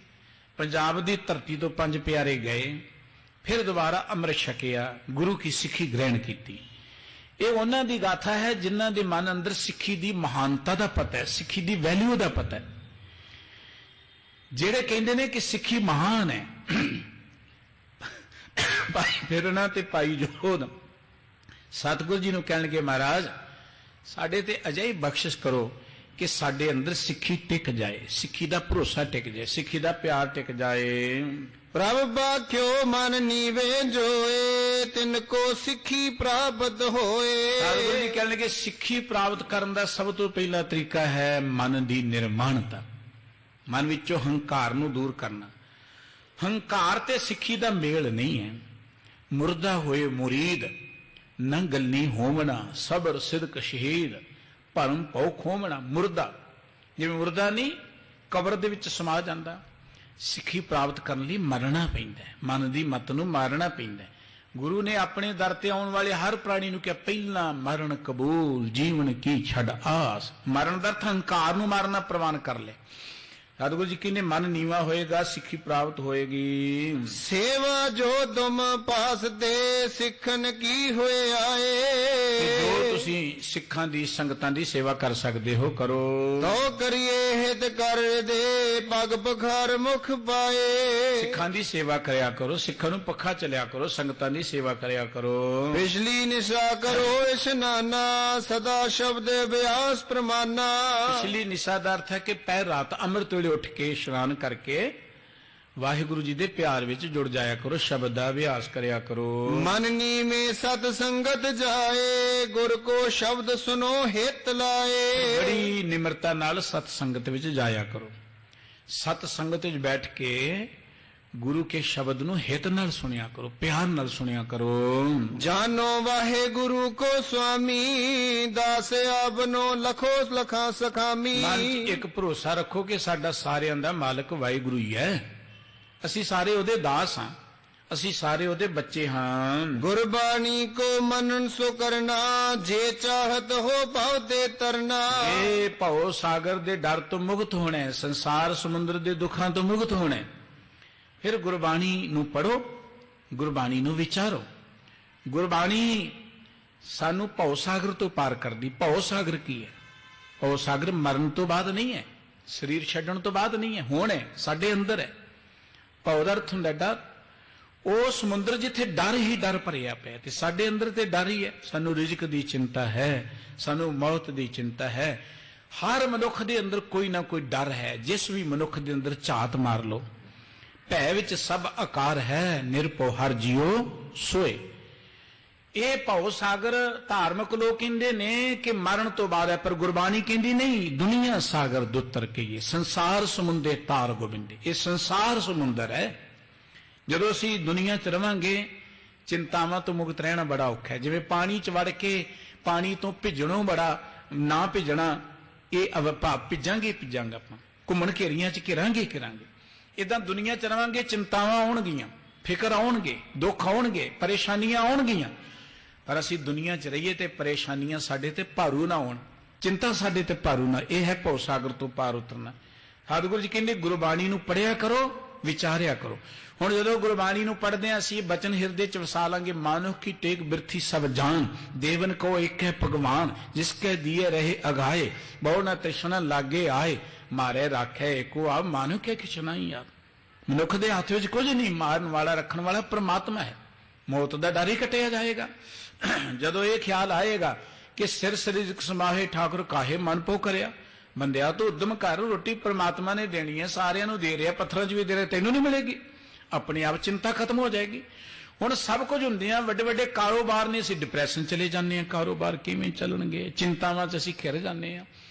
ਪੰਜਾਬ ਦੀ ਧਰਤੀ ਤੋਂ 5 ਪਿਆਰੇ ਗਏ, ਫਿਰ ਦੁਬਾਰਾ ਅੰਮ੍ਰਿਤ ਛਕਿਆ, ਗੁਰੂ ਕੀ ਸਿੱਖੀ ਗ੍ਰਹਿਣ ਕੀਤੀ। ਇਹ ਉਹਨਾਂ ਦੀ ਗਾਥਾ ਹੈ ਜਿਨ੍ਹਾਂ ਦੇ ਮਨ ਅੰਦਰ ਸਿੱਖੀ ਦੀ ਮਹਾਨਤਾ ਦਾ ਪਤਾ ਹੈ, ਸਿੱਖੀ ਦੀ ਵੈਲਿਊ ਦਾ ਪਤਾ ਹੈ। ਜਿਹੜੇ ਕਹਿੰਦੇ ਨੇ ਕਿ ਸਿੱਖੀ ਮਹਾਨ ਹੈ, ਭਾਈ ਫੇਰਨਾ ਤੇ ਭਾਈ ਜੋਧ ਸਤਿਗੁਰੂ ਜੀ ਨੂੰ ਕਹਿਣਗੇ, ਮਹਾਰਾਜ ਸਾਡੇ ਤੇ ਅਜਿਹੀ ਬਖਸ਼ਿਸ਼ ਕਰੋ ਕਿ ਸਾਡੇ ਅੰਦਰ ਸਿੱਖੀ ਟਿਕ ਜਾਏ, ਸਿੱਖੀ ਦਾ ਭਰੋਸਾ ਟਿਕ ਜਾਏ, ਸਿੱਖੀ ਦਾ ਪਿਆਰ ਟਿਕ ਜਾਏ। ਪ੍ਰਭ ਬਾਖਿਓ ਮਨ ਨੀਵੇਂ ਜੋਏ, ਤਿਨ ਕੋ ਸਿੱਖੀ ਪ੍ਰਾਪਤ ਹੋਏ। ਸਤਿਗੁਰੂ ਜੀ ਕਹਿਣਗੇ, ਸਿੱਖੀ ਪ੍ਰਾਪਤ ਕਰਨ ਦਾ ਸਭ ਤੋਂ ਪਹਿਲਾ ਤਰੀਕਾ ਹੈ ਮਨ ਦੀ ਨਿਰਮਾਣਤਾ, ਮਨ ਵਿੱਚੋਂ ਹੰਕਾਰ ਨੂੰ ਦੂਰ ਕਰਨਾ। ਹੰਕਾਰ ਤੇ ਸਿੱਖੀ ਦਾ ਮੇਲ ਨਹੀਂ ਹੈ। ਮੁਰਦਾ ਹੋਏ ਮੁਰੀਦ ਨਾ ਗੱਲੀ ਹੋਵਣਾ, ਸਬਰ ਸਿਦਕ ਸ਼ਹੀਦ, ਭਰਮ ਭਉ ਖੋਵਣਾ। ਮੁਰਦਾ ਜਿਵੇਂ ਮੁਰਦਾ ਨਹੀਂ ਕਬਰ ਦੇ ਵਿੱਚ ਸਮਾ ਜਾਂਦਾ, ਸਿੱਖੀ ਪ੍ਰਾਪਤ ਕਰਨ ਲਈ ਮਰਨਾ ਪੈਂਦਾ, ਮਨ ਦੀ ਮਤ ਨੂੰ ਮਾਰਨਾ ਪੈਂਦਾ। ਗੁਰੂ ਨੇ ਆਪਣੇ ਦਰ ਤੇ ਆਉਣ ਵਾਲੇ ਹਰ ਪ੍ਰਾਣੀ ਨੂੰ ਕਿਹਾ, ਪਹਿਲਾਂ ਮਰਨ ਕਬੂਲ, ਜੀਵਨ ਕੀ ਛੱਡ ਆਸ। ਮਰਨ ਦਾ ਅਰਥ ਹੰਕਾਰ ਨੂੰ ਮਾਰਨਾ ਪ੍ਰਵਾਨ ਕਰ ਲੈ। ਸਤਿਗੁਰੂ ਜੀ ਕਹਿੰਦੇ, ਮਨ ਨੀਵਾ ਹੋਏਗਾ, ਸਿੱਖੀ ਪ੍ਰਾਪਤ ਹੋਏਗੀ। ਸੇਵਾ ਜੋ ਤੁਮ ਪਾਸ ਦੇ, ਸਿੱਖਣ ਕੀ ਹੋਏ ਆਏ। ਜੋ ਤੁਸੀਂ ਸਿੱਖਾਂ ਦੀ ਸੰਗਤਾਂ ਦੀ ਸੇਵਾ ਕਰ ਸਕਦੇ ਹੋ, ਕਰੋ। ਤੋ ਕਰੀਏ ਹਿਤ ਕਰ ਦੇ, ਪਗ ਪਖਾਰ ਮੁਖ ਪਾਏ। ਸਿੱਖਾਂ ਦੀ ਸੇਵਾ ਕਰਿਆ ਕਰੋ, ਸਿੱਖਾਂ ਨੂੰ ਪੱਖਾ ਚਲਿਆ ਕਰੋ, ਸੰਗਤਾਂ ਦੀ ਸੇਵਾ ਕਰਿਆ ਕਰੋ। ਪਿਛਲੀ ਨਿਸ਼ਾ ਕਰੋ ਇਸ਼ਨਾਨਾ, ਸਦਾ ਸ਼ਬਦ ਅਭਿਆਸ ਪ੍ਰਮਾਨਾ। ਪਿਛਲੀ ਨਿਸ਼ਾ ਦਾ ਅਰਥ ਹੈ ਕਿ ਪਹਿਰ ਰਾਤ ਅੰਮ੍ਰਿਤ ਵੇਲੇ ਉੱਠ ਕੇ ਇਸ਼ਨਾਨ ਕਰਕੇ ਵਾਹਿਗੁਰੂ ਜੀ ਦੇ ਪਿਆਰ ਵਿੱਚ ਜੁੜ ਜਾਇਆ ਕਰੋ, ਸ਼ਬਦ ਦਾ ਅਭਿਆਸ ਕਰਿਆ ਕਰੋ। ਮਨ ਨੀਵੇਂ ਸਤ ਸੰਗਤ ਜਾਏ, ਗੁਰ ਕੋ ਸ਼ਬਦ ਸੁਨੋ ਹਿਤ ਲਾਏ। ਬੜੀ ਨਿਮਰਤਾ ਨਾਲ ਸਤ ਸੰਗਤ ਵਿੱਚ ਜਾਇਆ ਕਰੋ। ਸਤ ਸੰਗਤ ਵਿੱਚ ਬੈਠ ਕੇ ਗੁਰੂ ਕੇ ਸ਼ਬਦ ਨੂੰ ਹਿਤ ਨਾਲ ਸੁਣਿਆ ਕਰੋ, ਪਿਆਰ ਨਾਲ ਸੁਣਿਆ ਕਰੋ। ਜਾਨੋ ਵਾਹਿਗੁਰੂ ਕੋ ਸੁਆਮੀ, ਦਾਸ ਆਪਨੋ ਲਖੋ ਲਖਾਂ ਸਖਾਮੀ। ਮਨ 'ਚ ਇੱਕ ਭਰੋਸਾ ਰੱਖੋ ਕਿ ਸਾਡਾ ਸਾਰਿਆਂ ਦਾ ਮਾਲਕ ਵਾਹਿਗੁਰੂ ਹੀ ਹੈ, ਅਸੀਂ ਸਾਰੇ ਉਹਦੇ ਦਾਸ ਹਾਂ, ਅਸੀਂ ਸਾਰੇ ਉਹਦੇ ਬੱਚੇ ਹਾਂ। ਗੁਰਬਾਣੀ ਕੋ ਮੰਨਣ ਸੋ ਕਰਨਾ, ਜੇ ਚਾਹਤ ਹੋ ਭਉ ਤੇ ਤਰਨਾ। ਇਹ ਭਉ ਸਾਗਰ ਦੇ ਡਰ ਤੋਂ ਮੁਕਤ ਹੋਣਾ ਹੈ, ਸੰਸਾਰ ਸਮੁੰਦਰ ਦੇ ਦੁੱਖਾਂ ਤੋਂ ਮੁਕਤ ਹੋਣਾ ਹੈ। ਫਿਰ ਗੁਰਬਾਣੀ ਨੂੰ ਪੜੋ, ਗੁਰਬਾਣੀ ਨੂੰ ਵਿਚਾਰੋ। ਗੁਰਬਾਣੀ ਸਾਨੂੰ ਭਉ ਸਾਗਰ ਤੋਂ ਪਾਰ ਕਰਦੀ। ਭਉ ਸਾਗਰ ਕੀ ਹੈ? ਭਉ ਸਾਗਰ ਮਰਨ ਤੋਂ ਬਾਅਦ ਨਹੀਂ ਹੈ, ਸਰੀਰ ਛੱਡਣ ਤੋਂ ਬਾਅਦ ਨਹੀਂ ਹੈ, ਹੁਣ ਹੈ, ਸਾਡੇ ਅੰਦਰ ਹੈ। ਭਉ ਦਾ ਅਰਥ ਹੁੰਦਾ ਡਰ। ਉਹ ਸਮੁੰਦਰ ਜਿੱਥੇ ਡਰ ਹੀ ਡਰ ਭਰਿਆ ਪਿਆ, ਤੇ ਸਾਡੇ ਅੰਦਰ ਤੇ ਡਰ ਹੀ ਹੈ। ਸਾਨੂੰ ਰਿਜ਼ਕ ਦੀ ਚਿੰਤਾ ਹੈ, ਸਾਨੂੰ ਮੌਤ ਦੀ ਚਿੰਤਾ ਹੈ। ਹਰ ਮਨੁੱਖ ਦੇ ਅੰਦਰ ਕੋਈ ਨਾ ਕੋਈ ਡਰ ਹੈ। ਜਿਸ ਵੀ ਮਨੁੱਖ ਦੇ ਅੰਦਰ ਝਾਤ ਮਾਰ ਲਓ, ਭੈ ਵਿੱਚ ਸਭ ਆਕਾਰ ਹੈ, ਨਿਰਭਉ ਹਰਿ ਜੀਉ ਸੋਏ। ਇਹ ਭਉ ਸਾਗਰ ਧਾਰਮਿਕ ਲੋਕ ਕਹਿੰਦੇ ਨੇ ਕਿ ਮਰਨ ਤੋਂ ਬਾਅਦ ਹੈ, ਪਰ ਗੁਰਬਾਣੀ ਕਹਿੰਦੀ ਨਹੀਂ, ਦੁਨੀਆ ਸਾਗਰ ਦੁੱਤਰ ਕਹੀਏ, ਸੰਸਾਰ ਸਮੁੰਦੇ ਤਾਰ ਗੋਬਿੰਦੇ। ਇਹ ਸੰਸਾਰ ਸਮੁੰਦਰ ਹੈ। ਜਦੋਂ ਅਸੀਂ ਦੁਨੀਆ 'ਚ ਰਵਾਂਗੇ, ਚਿੰਤਾਵਾਂ ਤੋਂ ਮੁਕਤ ਰਹਿਣਾ ਬੜਾ ਔਖਾ ਹੈ। ਜਿਵੇਂ ਪਾਣੀ 'ਚ ਵੜ ਕੇ ਪਾਣੀ ਤੋਂ ਭਿੱਜਣੋਂ ਬੜਾ ਨਾ ਭਿੱਜਣਾ, ਇਹ ਭਿੱਜਾਂਗੇ ਆਪਾਂ, ਘੁੰਮਣ ਘੇਰੀਆਂ 'ਚ ਘਿਰਾਂਗੇ। ਇਦਾਂ ਦੁਨੀਆ 'ਚ ਰਵਾਂਗੇ, ਚਿੰਤਾਵਾਂ ਆਉਣਗੀਆਂ, ਫਿਕਰ ਆਉਣਗੇ, ਦੁੱਖ ਆਉਣਗੇ, ਪਰੇਸ਼ਾਨੀਆਂ ਆਉਣਗੀਆਂ। ਪਰ ਅਸੀਂ ਦੁਨੀਆ 'ਚ ਰਹੀਏ ਤੇ ਪਰੇਸ਼ਾਨੀਆਂ ਸਾਡੇ ਤੇ ਭਾਰੂ ਨਾ ਹੋਣ, ਚਿੰਤਾ ਸਾਡੇ ਤੇ ਭਾਰੂ ਨਾ। ਇਹ ਹੈ ਭਉ ਸਾਗਰ ਤੋਂ ਪਾਰ ਉਤਰਨਾ। ਸਤਿਗੁਰੂ ਜੀ ਕਹਿੰਦੇ ਗੁਰਬਾਣੀ ਨੂੰ ਪੜ੍ਹਿਆ ਕਰੋ, ਵਿਚਾਰਿਆ ਕਰੋ। ਹੁਣ ਜਦੋਂ ਗੁਰਬਾਣੀ ਨੂੰ ਪੜ੍ਹਦੇ ਹਾਂ, ਅਸੀਂ ਬਚਨ ਹਿਰਦੇ 'ਚ ਵਸਾ ਲਾਂਗੇ। ਮਾਨੁਖ ਕੀ ਟੇਕ ਬਿਰਥੀ ਸਭ ਜਾਨ, ਦੇਵਨ ਕੋ ਇੱਕ ਹੈ ਭਗਵਾਨ, ਜਿਸ ਕੇ ਦੀਏ ਰਹੇ ਅਗਾਏ, ਬਹੁ ਨਾ ਤ੍ਰਿਸ਼ਨਾ ਲਾਗੇ ਆਏ, ਮਾਰੇ ਰਾਖੇ ਏਕੋ ਆਪ। ਮਾਨੁਖ ਹੈ ਕਿਛ ਨਹੀਂ ਯਾਰ, ਮਨੁੱਖ ਦੇ ਹੱਥ ਵਿੱਚ ਕੁਝ ਨਹੀਂ। ਮਾਰਨ ਵਾਲਾ ਰੱਖਣ ਵਾਲਾ ਪ੍ਰਮਾਤਮਾ ਹੈ। ਮੌਤ ਦਾ ਡਰ ਹੀ ਕੱਟਿਆ ਜਾਏਗਾ ਜਦੋਂ ਇਹ ਖਿਆਲ ਆਏਗਾ ਕਿ ਸਿਰ ਸਰੀਰਕ ਸਮਾਹੇ ਠਾਕੁਰ ਕਾਹੇ ਮਨ ਪੋ ਕਰਿਆ। ਬੰਦਿਆ ਤੂੰ ਉਦਮ ਕਰ, ਰੋਟੀ ਪ੍ਰਮਾਤਮਾ ਨੇ ਦੇਣੀ ਹੈ, ਸਾਰਿਆਂ ਨੂੰ ਦੇ ਰਿਹਾ, ਪੱਥਰਾਂ 'ਚ ਵੀ ਦੇ ਰਿਹਾ, ਤੈਨੂੰ ਨਹੀਂ ਮਿਲੇਗੀ। ਆਪਣੇ ਆਪ ਚਿੰਤਾ ਖਤਮ ਹੋ ਜਾਏਗੀ। ਹੁਣ ਸਭ ਕੁਝ ਹੁੰਦੀਆਂ, ਵੱਡੇ ਵੱਡੇ ਕਾਰੋਬਾਰ ਨੇ, ਅਸੀਂ ਡਿਪਰੈਸ਼ਨ ਚਲੇ ਜਾਂਦੇ ਹਾਂ। ਕਾਰੋਬਾਰ ਕਿਵੇਂ ਚੱਲਣਗੇ? ਚਿੰਤਾਵਾਂ 'ਚ ਅਸੀਂ ਘਿਰ ਜਾਂਦੇ ਹਾਂ।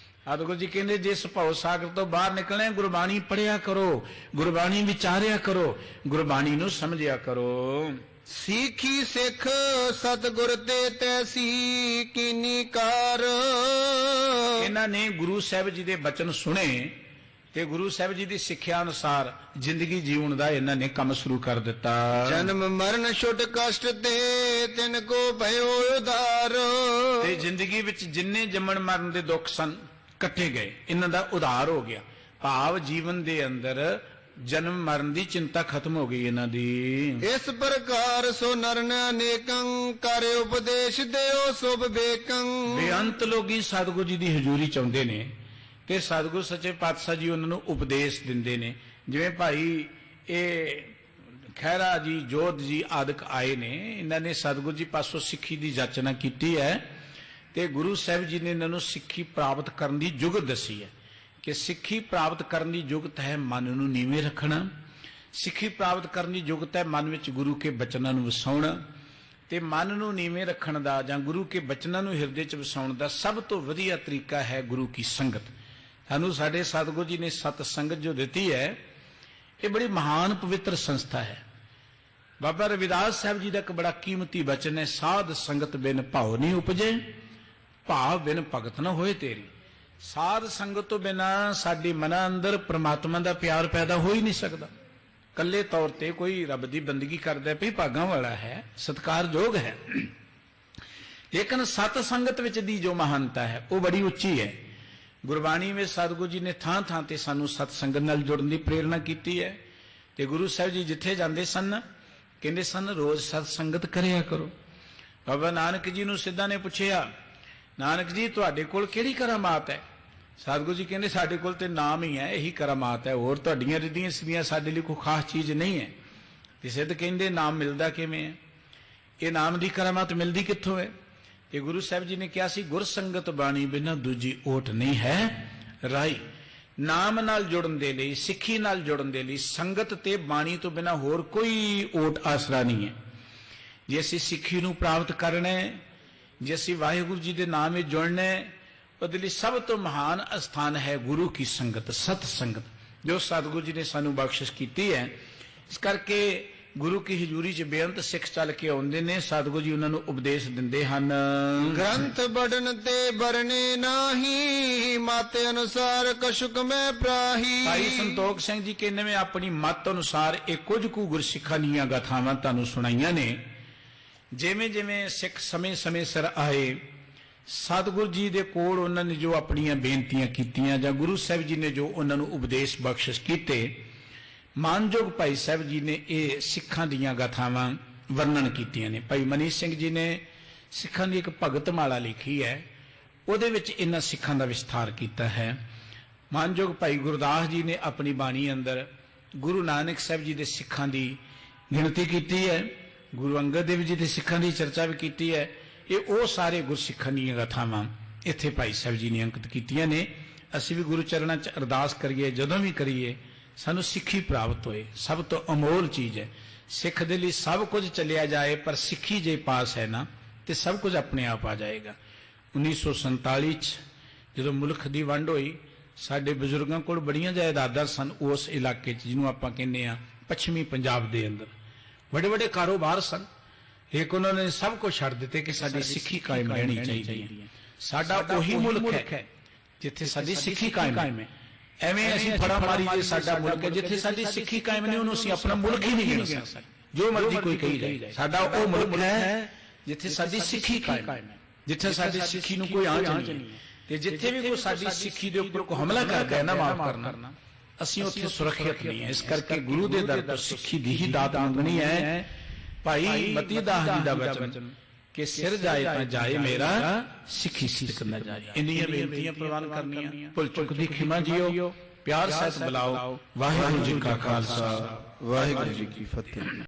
ਸਤਿਗੁਰੂ ਜੀ ਕਹਿੰਦੇ ਜਿਸ ਭਉ ਸਾਗਰ ਤੋਂ ਬਾਹਰ ਨਿਕਲਣਾ, ਗੁਰਬਾਣੀ ਪੜ੍ਹਿਆ ਕਰੋ, ਗੁਰਬਾਣੀ ਵਿਚਾਰਿਆ ਕਰੋ, ਗੁਰਬਾਣੀ ਨੂੰ ਸਮਝਿਆ ਕਰੋ। ਸੀਖੀ ਸਿੱਖ ਸਤਿਗੁਰ ਤੇ ਤੈਸੀ ਕੀਨੀ ਕਾਰ। ਇਹਨਾਂ ਨੇ ਗੁਰੂ ਸਾਹਿਬ ਜੀ ਦੇ ਬਚਨ ਸੁਣੇ ਤੇ ਗੁਰੂ ਸਾਹਿਬ ਜੀ ਦੀ ਸਿੱਖਿਆ ਅਨੁਸਾਰ ਜ਼ਿੰਦਗੀ ਜੀਉਣ ਦਾ ਇਹਨਾਂ ਨੇ ਕੰਮ ਸ਼ੁਰੂ ਕਰ ਦਿੱਤਾ। ਜਨਮ ਮਰਨ ਛੁਟ ਕਸ਼ਟ ਤੇ ਤਿਨ ਕੋ ਭਇਓ ਉਧਾਰ। ਤੇ ਜ਼ਿੰਦਗੀ ਵਿੱਚ ਜਿੰਨੇ ਜੰਮਣ ਮਰਨ ਦੇ ਦੁੱਖ ਸਨ, ਇਕੱਠੇ ਗਏ, ਇਹਨਾਂ ਦਾ ਉਧਾਰ ਹੋ ਗਿਆ। ਭਾਵ ਜੀਵਨ ਦੇ ਅੰਦਰ ਜਨਮ ਮਰਨ ਦੀ ਚਿੰਤਾ ਖਤਮ ਹੋ ਗਈ ਇਹਨਾਂ ਦੀ। ਇਸ ਪ੍ਰਕਾਰ ਸੋ ਨਰਨ ਅਨੇਕੰ, ਕਰ ਉਪਦੇਸ਼ ਦਿਓ ਸੁਭ ਬੇਕੰ। ਬੇਅੰਤ ਲੋਕੀ ਸਤਿਗੁਰੂ ਜੀ ਦੀ ਹਜ਼ੂਰੀ ਚਾਹੁੰਦੇ ਨੇ ਤੇ ਸਤਿਗੁਰੂ ਸੱਚੇ ਪਾਤਸ਼ਾਹ ਜੀ ਉਹਨਾਂ ਨੂੰ ਉਪਦੇਸ਼ ਦਿੰਦੇ ਨੇ। ਜਿਵੇਂ ਭਾਈ ਇਹ ਖਹਿਰਾ ਜੀ, ਜੋਧ ਜੀ ਆਦਿਕ ਆਏ ਨੇ, ਇਹਨਾਂ ਨੇ ਸਤਿਗੁਰੂ ਜੀ ਪਾਸੋਂ ਸਿੱਖੀ ਦੀ ਜਾਚਨਾ ਕੀਤੀ ਹੈ ਤੇ ਗੁਰੂ ਸਾਹਿਬ ਜੀ ਨੇ ਇਹਨਾਂ ਨੂੰ ਸਿੱਖੀ ਪ੍ਰਾਪਤ ਕਰਨ ਦੀ ਜੁਗਤ ਦੱਸੀ ਹੈ ਕਿ ਸਿੱਖੀ ਪ੍ਰਾਪਤ ਕਰਨ ਦੀ ਜੁਗਤ ਹੈ ਮਨ ਨੂੰ ਨੀਵੇਂ ਰੱਖਣਾ। ਸਿੱਖੀ ਪ੍ਰਾਪਤ ਕਰਨ ਦੀ ਜੁਗਤ ਹੈ ਮਨ ਵਿੱਚ ਗੁਰੂ ਕੇ ਬਚਨਾਂ ਨੂੰ ਵਸਾਉਣਾ। ਤੇ ਮਨ ਨੂੰ ਨੀਵੇਂ ਰੱਖਣ ਦਾ ਜਾਂ ਗੁਰੂ ਕੇ ਬਚਨਾਂ ਨੂੰ ਹਿਰਦੇ 'ਚ ਵਸਾਉਣ ਦਾ ਸਭ ਤੋਂ ਵਧੀਆ ਤਰੀਕਾ ਹੈ ਗੁਰੂ ਕੀ ਸੰਗਤ। ਸਾਨੂੰ ਸਾਡੇ ਸਤਿਗੁਰੂ ਜੀ ਨੇ ਸਤ ਸੰਗਤ ਜੋ ਦਿੱਤੀ ਹੈ, ਇਹ ਬੜੀ ਮਹਾਨ ਪਵਿੱਤਰ ਸੰਸਥਾ ਹੈ। ਬਾਬਾ ਰਵਿਦਾਸ ਸਾਹਿਬ ਜੀ ਦਾ ਇੱਕ ਬੜਾ ਕੀਮਤੀ ਬਚਨ ਹੈ, ਸਾਧ ਸੰਗਤ ਬਿਨ ਭਾਉ ਨਹੀਂ ਉਪਜੇ, ਭਾਵ ਬਿਨ ਭਗਤ ਨਾ ਹੋਏ ਤੇਰੀ। ਸਾਧ ਸੰਗਤ ਤੋਂ ਬਿਨਾ ਸਾਡੇ ਮਨਾਂ ਅੰਦਰ ਪ੍ਰਮਾਤਮਾ ਦਾ ਪਿਆਰ ਪੈਦਾ ਹੋ ਹੀ ਨਹੀਂ ਸਕਦਾ। ਕੱਲੇ ਤੌਰ ਤੇ ਕੋਈ ਰੱਬ ਦੀ ਬੰਦਗੀ ਕਰਦਾ ਵੀ ਭਾਗਾਂ ਵਾਲਾ ਹੈ, ਸਤਿਕਾਰਯੋਗ ਹੈ, ਲੇਕਿਨ ਸਤ ਸੰਗਤ ਵਿੱਚ ਦੀ ਜੋ ਮਹਾਨਤਾ ਹੈ ਉਹ ਬੜੀ ਉੱਚੀ ਹੈ। ਗੁਰਬਾਣੀ ਵਿੱਚ ਸਤਿਗੁਰੂ ਜੀ ਨੇ ਥਾਂ ਥਾਂ ਤੇ ਸਾਨੂੰ ਸਤ ਸੰਗਤ ਨਾਲ ਜੁੜਨ ਦੀ ਪ੍ਰੇਰਣਾ ਕੀਤੀ ਹੈ। ਤੇ ਗੁਰੂ ਸਾਹਿਬ ਜੀ ਜਿੱਥੇ ਜਾਂਦੇ ਸਨ ਕਹਿੰਦੇ ਸਨ ਰੋਜ਼ ਸਤ ਸੰਗਤ ਕਰਿਆ ਕਰੋ। ਬਾਬਾ ਨਾਨਕ ਜੀ ਨੂੰ ਸਿੱਧਾ ਨੇ ਪੁੱਛਿਆ, ਨਾਨਕ ਜੀ ਤੁਹਾਡੇ ਕੋਲ ਕਿਹੜੀ ਕਰਾਮਾਤ ਹੈ? ਸਤਿਗੁਰੂ ਜੀ ਕਹਿੰਦੇ ਸਾਡੇ ਕੋਲ ਤੇ ਨਾਮ ਹੀ ਹੈ, ਇਹੀ ਕਰਾਮਾਤ ਹੈ, ਹੋਰ ਤੁਹਾਡੀਆਂ ਰਿੱਧੀਆਂ ਸਿੱਧੀਆਂ ਸਾਡੇ ਲਈ ਕੋਈ ਖਾਸ ਚੀਜ਼ ਨਹੀਂ ਹੈ। ਤੇ ਸਿੱਧ ਕਹਿੰਦੇ ਨਾਮ ਮਿਲਦਾ ਕਿਵੇਂ ਹੈ? ਇਹ ਨਾਮ ਦੀ ਕਰਾਮਾਤ ਮਿਲਦੀ ਕਿੱਥੋਂ ਹੈ? ਤੇ ਗੁਰੂ ਸਾਹਿਬ ਜੀ ਨੇ ਕਿਹਾ ਸੀ ਗੁਰ ਸੰਗਤ ਬਾਣੀ ਬਿਨਾਂ ਦੂਜੀ ਓਟ ਨਹੀਂ ਹੈ ਰਾਈ। ਨਾਮ ਨਾਲ ਜੁੜਨ ਦੇ ਲਈ, ਸਿੱਖੀ ਨਾਲ ਜੁੜਨ ਦੇ ਲਈ ਸੰਗਤ ਤੇ ਬਾਣੀ ਤੋਂ ਬਿਨਾਂ ਹੋਰ ਕੋਈ ਓਟ ਆਸਰਾ ਨਹੀਂ ਹੈ। ਜੇ ਅਸੀਂ ਸਿੱਖੀ ਨੂੰ ਪ੍ਰਾਪਤ ਕਰਨਾ ਹੈ, ਜੇ ਅਸੀਂ ਵਾਹਿਗੁਰੂ ਜੀ ਦੇ ਨਾਮ ਵਿੱਚ ਜੁੜਨਾ ਹੈ, ਉਹਦੇ ਲਈ ਸਭ ਤੋਂ ਮਹਾਨ ਅਸਥਾਨ ਹੈ ਗੁਰੂ ਕੀ ਸੰਗਤ, ਸਤ ਸੰਗਤ, ਜੋ ਸਤਿਗੁਰੂ ਜੀ ਨੇ ਸਾਨੂੰ ਬਖਸ਼ਿਸ਼ ਕੀਤੀ ਹੈ। ਇਸ ਕਰਕੇ ਗੁਰੂ ਕੀ ਹਜ਼ੂਰੀ 'ਚ ਬੇਅੰਤ ਸਿੱਖ ਚੱਲ ਕੇ ਆਉਂਦੇ ਨੇ, ਸਤਿਗੁਰੂ ਜੀ ਉਹਨਾਂ ਨੂੰ ਉਪਦੇਸ਼ ਦਿੰਦੇ ਹਨ। ਗ੍ਰੰਥ ਬੜਨ ਤੇ ਬਰਨੇ ਨਾਹੀ, ਮਤ ਅਨੁਸਾਰ ਕਛੁਕ ਮੈਂ ਪ੍ਰਾਹੀ। ਭਾਈ ਸੰਤੋਖ ਸਿੰਘ ਜੀ ਕਹਿੰਦੇ ਮੈਂ ਆਪਣੀ ਮਤ ਅਨੁਸਾਰ ਇਹ ਕੁਝ ਕੁ ਗੁਰਸਿੱਖਾਂ ਦੀਆਂ ਗਾਥਾਵਾਂ ਤੁਹਾਨੂੰ ਸੁਣਾਈਆਂ ਨੇ। ਜਿਵੇਂ ਜਿਵੇਂ ਸਿੱਖ ਸਮੇਂ ਸਿਰ ਆਏ, ਸਤਿਗੁਰੂ ਜੀ ਦੇ ਕੋਲ ਉਹਨਾਂ ਨੇ ਜੋ ਆਪਣੀਆਂ ਬੇਨਤੀਆਂ ਕੀਤੀਆਂ ਜਾਂ ਗੁਰੂ ਸਾਹਿਬ ਜੀ ਨੇ ਜੋ ਉਹਨਾਂ ਨੂੰ ਉਪਦੇਸ਼ ਬਖਸ਼ਿਸ਼ ਕੀਤੇ, ਮਾਨਯੋਗ ਭਾਈ ਸਾਹਿਬ ਜੀ ਨੇ ਇਹ ਸਿੱਖਾਂ ਦੀਆਂ ਗਾਥਾਵਾਂ ਵਰਣਨ ਕੀਤੀਆਂ ਨੇ। ਭਾਈ ਮਨੀਸ਼ ਸਿੰਘ ਜੀ ਨੇ ਸਿੱਖਾਂ ਦੀ ਇੱਕ ਭਗਤ ਮਾਲਾ ਲਿਖੀ ਹੈ, ਉਹਦੇ ਵਿੱਚ ਇਹਨਾਂ ਸਿੱਖਾਂ ਦਾ ਵਿਸਥਾਰ ਕੀਤਾ ਹੈ। ਮਾਨਯੋਗ ਭਾਈ ਗੁਰਦਾਸ ਜੀ ਨੇ ਆਪਣੀ ਬਾਣੀ ਅੰਦਰ ਗੁਰੂ ਨਾਨਕ ਸਾਹਿਬ ਜੀ ਦੇ ਸਿੱਖਾਂ ਦੀ ਗਿਣਤੀ ਕੀਤੀ ਹੈ, ਗੁਰੂ ਅੰਗਦ ਦੇਵ ਜੀ ਦੇ ਸਿੱਖਾਂ ਦੀ ਚਰਚਾ ਵੀ ਕੀਤੀ ਹੈ। ਇਹ ਉਹ ਸਾਰੇ ਗੁਰਸਿੱਖਾਂ ਦੀਆਂ ਗਾਥਾਵਾਂ ਇੱਥੇ ਭਾਈ ਸਾਹਿਬ ਜੀ ਨੇ ਅੰਕਿਤ ਕੀਤੀਆਂ ਨੇ। ਅਸੀਂ ਵੀ ਗੁਰੂ ਚਰਨਾਂ 'ਚ ਅਰਦਾਸ ਕਰੀਏ, ਜਦੋਂ ਵੀ ਕਰੀਏ ਸਾਨੂੰ ਸਿੱਖੀ ਪ੍ਰਾਪਤ ਹੋਏ, ਸਭ ਤੋਂ ਅਮੋਲ ਚੀਜ਼ ਹੈ। ਸਿੱਖ ਦੇ ਲਈ ਸਭ ਕੁਝ ਚੱਲਿਆ ਜਾਏ, ਪਰ ਸਿੱਖੀ ਜੇ ਪਾਸ ਹੈ ਨਾ ਤੇ ਸਭ ਕੁਝ ਆਪਣੇ ਆਪ ਆ ਜਾਏਗਾ। 1947 'ਚ ਜਦੋਂ ਮੁਲਕ ਦੀ ਵੰਡ ਹੋਈ, ਸਾਡੇ ਬਜ਼ੁਰਗਾਂ ਕੋਲ ਬੜੀਆਂ ਜਾਇਦਾਦਾਂ ਸਨ ਉਸ ਇਲਾਕੇ 'ਚ, ਜਿਹਨੂੰ ਆਪਾਂ ਕਹਿੰਦੇ ਆ ਪੱਛਮੀ ਪੰਜਾਬ ਦੇ ਅੰਦਰ। ਵੱਡੇ ਵੱਡੇ ਕਾਰੋਬਾਰ ਸਨ, ਲੇਕਿਨ ਉਹਨਾਂ ਨੇ ਸਭ ਕੁਝ ਛੱਡ ਦਿੱਤੇ ਕਿ ਸਾਡੀ ਸਿੱਖੀ ਕਾਇਮ ਰਹਿਣੀ ਚਾਹੀਦੀ ਹੈ। ਸਾਡਾ ਉਹੀ ਮੁਲਕ ਹੈ ਜਿੱਥੇ ਸਾਡੀ ਸਿੱਖੀ ਕਾਇਮ ਹੈ। ਐਵੇਂ ਅਸੀਂ ਫੜਾ ਮਾਰੀ ਜੇ ਸਾਡਾ ਮੁਲਕ ਹੈ, ਜਿੱਥੇ ਸਾਡੀ ਸਿੱਖੀ ਕਾਇਮ ਨਹੀਂ ਉਹਨੂੰ ਅਸੀਂ ਆਪਣਾ ਮੁਲਕ ਹੀ ਨਹੀਂ ਗਿਣ ਸਕਦੇ। ਜੋ ਮਰਜ਼ੀ ਕੋਈ ਕਹੀ ਜਾਏ, ਸਾਡਾ ਉਹ ਮੁਲਕ ਹੈ ਜਿੱਥੇ ਸਾਡੀ ਸਿੱਖੀ ਕਾਇਮ ਹੈ, ਜਿੱਥੇ ਸਾਡੀ ਸਿੱਖੀ ਨੂੰ ਕੋਈ ਆਂਚ ਨਹੀਂ ਹੈ। ਤੇ ਜਿੱਥੇ ਵੀ ਕੋਈ ਸਾਡੀ ਸਿੱਖੀ ਦੇ ਉੱਪਰ ਕੋਈ ਹਮਲਾ ਕਰਦਾ ਹੈ ਨਾ, ਮਾਫ ਕਰਨਾ, ਅਸੀਂ ਉੱਥੇ ਸੁਰੱਖਿਅਤ ਨਹੀਂ ਹੈ। ਇਸ ਕਰਕੇ ਗੁਰੂ ਦੇ ਦਰ ਤੋਂ ਸਿੱਖੀ ਦੀ ਹੀ ਦਾਤ ਮੰਗਣੀ ਹੈ। ਭਾਈ ਮਤੀ ਦਾਸ ਜੀ ਦਾ ਵਚਨ ਕਿ ਸਿਰ ਜਾਏ ਤਾਂ ਜਾਏ ਮੇਰਾ, ਸਿੱਖੀ ਸਿੱਖ ਨਾ ਜਾਏ। ਇੰਨੀਆਂ ਬੇਨਤੀਆਂ ਪ੍ਰਵਾਨ ਕਰਨੀਆਂ। ਭੁੱਲ ਚੁੱਕ ਦੀ ਖਿਮਾ ਜੀਓ, ਪਿਆਰ ਸਹਿਤ ਬੁਲਾਓ। ਵਾਹਿਗੁਰੂ ਜੀ ਕਾ ਖਾਲਸਾ, ਵਾਹਿਗੁਰੂ ਜੀ ਕੀ ਫਤਿਹ।